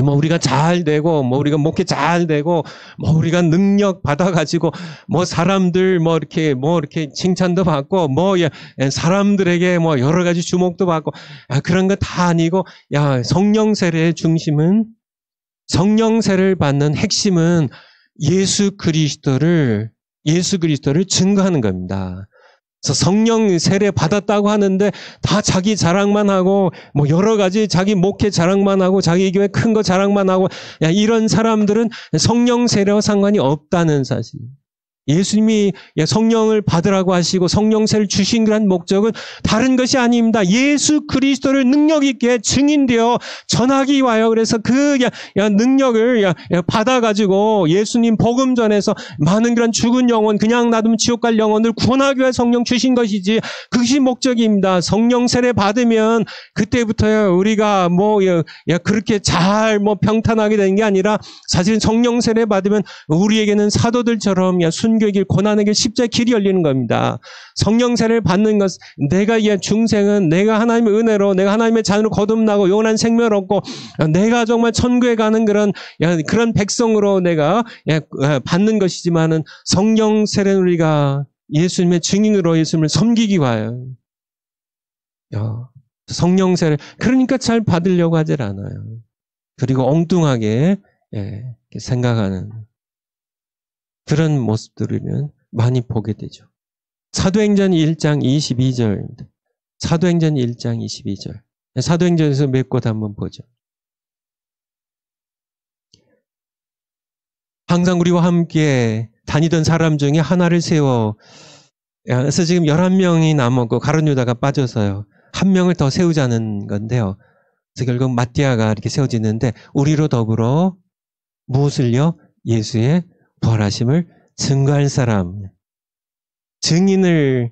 뭐 우리가 잘 되고 우리가 목회 잘 되고 우리가 능력 받아가지고 사람들 이렇게 칭찬도 받고 사람들에게 여러 가지 주목도 받고 그런 거 다 아니고 성령 세례의 중심은 성령 세례를 받는 핵심은 예수 그리스도를 증거하는 겁니다. 그래서 성령 세례 받았다고 하는데 다 자기 자랑만 하고 여러 가지 자기 목회 자랑만 하고 자기 교회 큰 거 자랑만 하고 이런 사람들은 성령 세례와 상관이 없다는 사실. 예수님이 성령을 받으라고 하시고 성령세를 주신 그런 목적은 다른 것이 아닙니다. 예수 그리스도를 능력 있게 증인되어 전하기 위하여 그래서 그 능력을 받아가지고 예수님 복음 전에서 많은 그런 죽은 영혼, 그냥 놔두면 지옥 갈 영혼을 구원하기 위해 성령 주신 것이지 그것이 목적입니다. 성령 세례 받으면 그때부터요 우리가 그렇게 잘 평탄하게 되는 게 아니라 사실 성령 세례 받으면 우리에게는 사도들처럼 순교의 길, 고난의 길, 십자의 길이 열리는 겁니다. 성령 세례를 받는 것, 내가 중생은 내가 하나님의 은혜로, 내가 하나님의 자녀로 거듭나고 영원한 생명을 얻고, 내가 정말 천국에 가는 그런 백성으로 내가 받는 것이지만은 성령 세례는 우리가 예수님의 증인으로 예수님을 섬기기 위하여. 성령 세례, 그러니까 잘 받으려고 하질 않아요. 그리고 엉뚱하게 생각하는 그런 모습들을 많이 보게 되죠. 사도행전 1장 22절입니다. 사도행전 1장 22절. 사도행전에서 몇 곳 한번 보죠. 항상 우리와 함께 다니던 사람 중에 하나를 세워, 그래서 지금 11명이 남았고 가룟 유다가 빠져서요. 한 명을 더 세우자는 건데요. 그래서 결국 마띠아가 이렇게 세워지는데 우리로 더불어 무엇을요? 예수의 부활하심을 증거할 사람. 증인을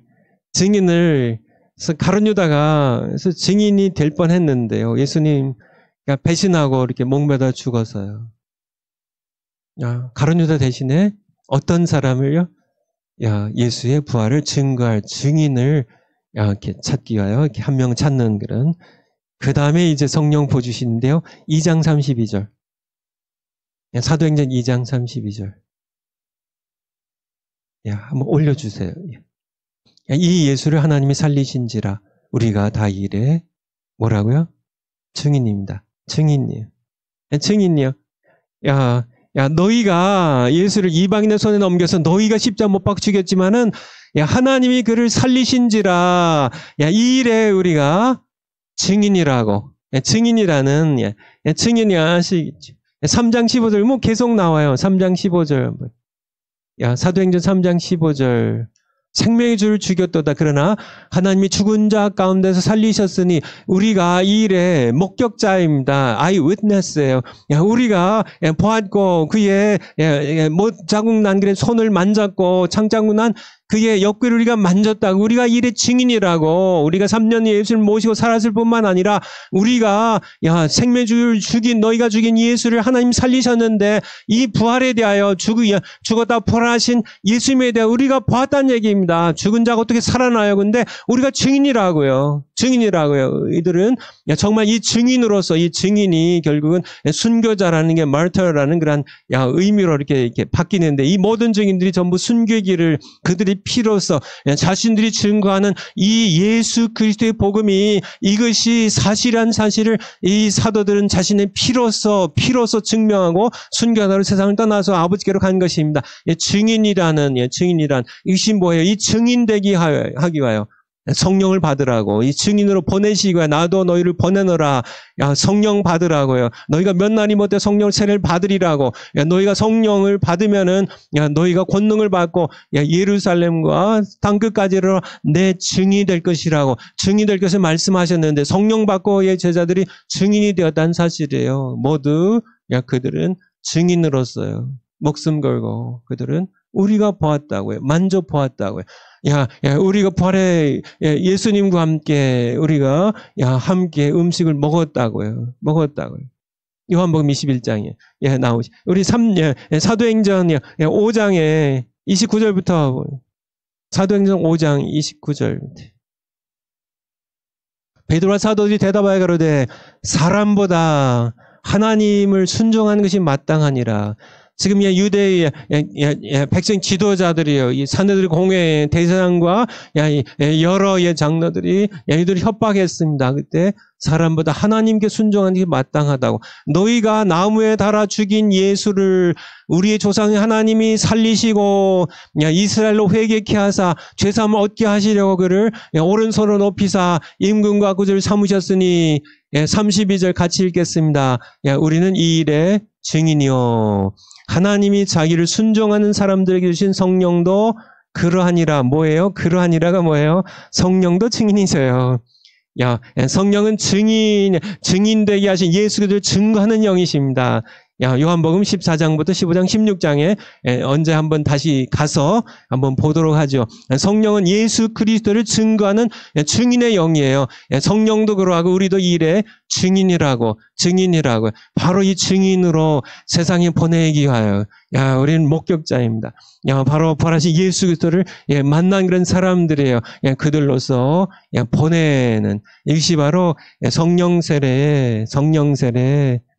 그래서 가룟 유다가 그래서 증인이 될 뻔했는데요. 예수님 배신하고 이렇게 목매다 죽어서요. 가룟 유다 대신에 어떤 사람을요? 예수의 부활을 증거할 증인을 이렇게 찾기 위하여 이렇게 한 명 찾는 그런. 그 다음에 이제 성령 보여주시는데요. 2장 32절. 사도행전 2장 32절. 한번 올려주세요. 이 예수를 하나님이 살리신지라 우리가 다 이래 뭐라고요? 증인입니다. 증인이에요. 증인이요. 너희가 예수를 이방인의 손에 넘겨서 너희가 십자가 못 박혀 죽였지만은 하나님이 그를 살리신지라 이 일에 우리가 증인이라고. 증인이라는 증인이 아시겠죠. 3장 15절 계속 나와요. 3장 15절. 사도행전 3장 15절. 생명의 주를 죽였도다. 그러나 하나님이 죽은 자 가운데서 살리셨으니 우리가 이 일의 목격자입니다. 아이위트네스예요. 우리가 보았고 그의 못 자국 난 그의 손을 만졌고 창자국 난 그의 옆구리를 우리가 만졌다고. 우리가 이 일의 증인이라고. 우리가 3년 예수를 모시고 살았을 뿐만 아니라 우리가 생명의 주를 죽인 너희가 죽인 예수를 하나님 살리셨는데 이 부활에 대하여 죽었다 부활하신 예수님에 대하여 우리가 보았다는 얘기입니다. 죽은 자가 어떻게 살아나요? 근데 우리가 증인이라고요. 증인이라고요. 이들은 정말 이 증인으로서 이 증인이 결국은 순교자라는 게 마르터라는 그런 의미로 이렇게 바뀌는데 이 모든 증인들이 전부 순교의 길을 그들이 피로써 자신들이 증거하는 이 예수 그리스도의 복음이 이것이 사실한 사실을 이 사도들은 자신의 피로써 증명하고 순교하다로 세상을 떠나서 아버지께로 간 것입니다. 증인이란 이것이 뭐예요? 이 증인되기 하기 위하여 성령을 받으라고. 이 증인으로 보내시기 위해 나도 너희를 보내노라. 성령 받으라고요. 너희가 몇 날이 못해 성령 세례를 받으리라고. 너희가 성령을 받으면은 너희가 권능을 받고 예루살렘과 땅끝까지로 내 증인이 될 것이라고. 증인이 될 것을 말씀하셨는데 성령 받고 제자들이 증인이 되었다는 사실이에요. 모두 그들은 증인으로서요. 목숨 걸고 그들은 우리가 보았다고요. 만져 보았다고요. 우리가 부활의 예수님과 함께 우리가 함께 음식을 먹었다고요. 요한복음 21장에 나오지. 우리 사도행전 5장에 29절부터 사도행전 5장 29절. 베드로와 사도들이 대답하여 가로되 사람보다 하나님을 순종하는 것이 마땅하니라. 지금 유대의 백성 지도자들이요, 이 사내들 공회 대제사장과 여러 장로들이 이들을 협박했습니다. 그때 사람보다 하나님께 순종하는 게 마땅하다고. 너희가 나무에 달아 죽인 예수를 우리의 조상의 하나님이 살리시고 이스라엘로 회개케 하사 죄사함을 얻게 하시려고 그를 오른손으로 높이사 임금과 구주를 삼으셨으니 32절 같이 읽겠습니다. 우리는 이 일의 증인이요. 하나님이 자기를 순종하는 사람들에게 주신 성령도 그러하니라. 뭐예요? 그러하니라가 뭐예요? 성령도 증인이세요. 성령은 증인되게 하신 예수 그리스도를 증거하는 영이십니다. 요한복음 14장부터 15장 16장에 언제 한번 다시 가서 한번 보도록 하죠. 성령은 예수 그리스도를 증거하는 증인의 영이에요. 성령도 그러하고 우리도 이 일에 증인이라고. 바로 이 증인으로 세상에 보내기 위하여 우리는 목격자입니다. 바로 벌하신 예수 그리스도를 만난 그런 사람들이에요. 그들로서 보내는 이것이 바로 성령 세례의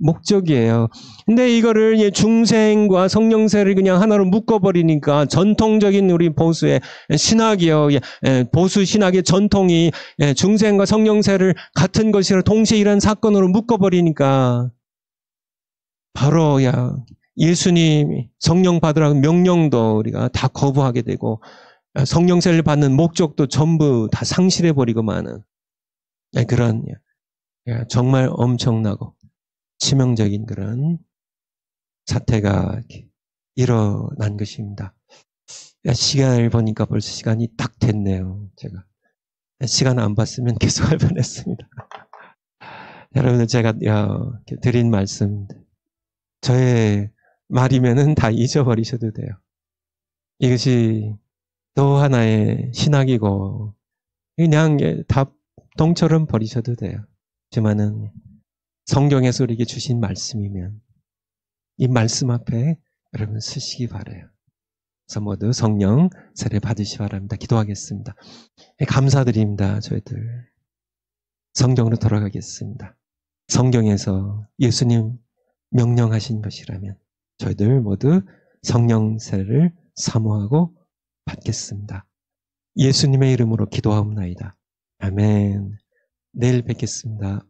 목적이에요. 근데 이거를 중생과 성령 세례를 그냥 하나로 묶어버리니까 전통적인 우리 보수의 신학이요. 보수 신학의 전통이 중생과 성령 세례를 같은 것이라 동시에 일어난 사건으로 묶어버리니까 바로 예수님이 성령 받으라고 명령도 우리가 다 거부하게 되고 성령 세례를 받는 목적도 전부 다 상실해버리고 마는 그런 정말 엄청나고 치명적인 그런 사태가 일어난 것입니다. 시간을 보니까 벌써 시간이 딱 됐네요. 제가 시간 안 봤으면 계속 할 뻔했습니다. 여러분들 제가 드린 말씀 저의 말이면은 다 잊어버리셔도 돼요. 이것이 또 하나의 신학이고 그냥 답동처럼 버리셔도 돼요. 하지만은 성경에서 우리에게 주신 말씀이면 이 말씀 앞에 여러분 서시기 바라요. 그래서 모두 성령 세례 받으시 바랍니다. 기도하겠습니다. 감사드립니다. 저희들 성경으로 돌아가겠습니다. 성경에서 예수님 명령하신 것이라면 저희들 모두 성령 세례를 사모하고 받겠습니다. 예수님의 이름으로 기도하옵나이다. 아멘. 내일 뵙겠습니다.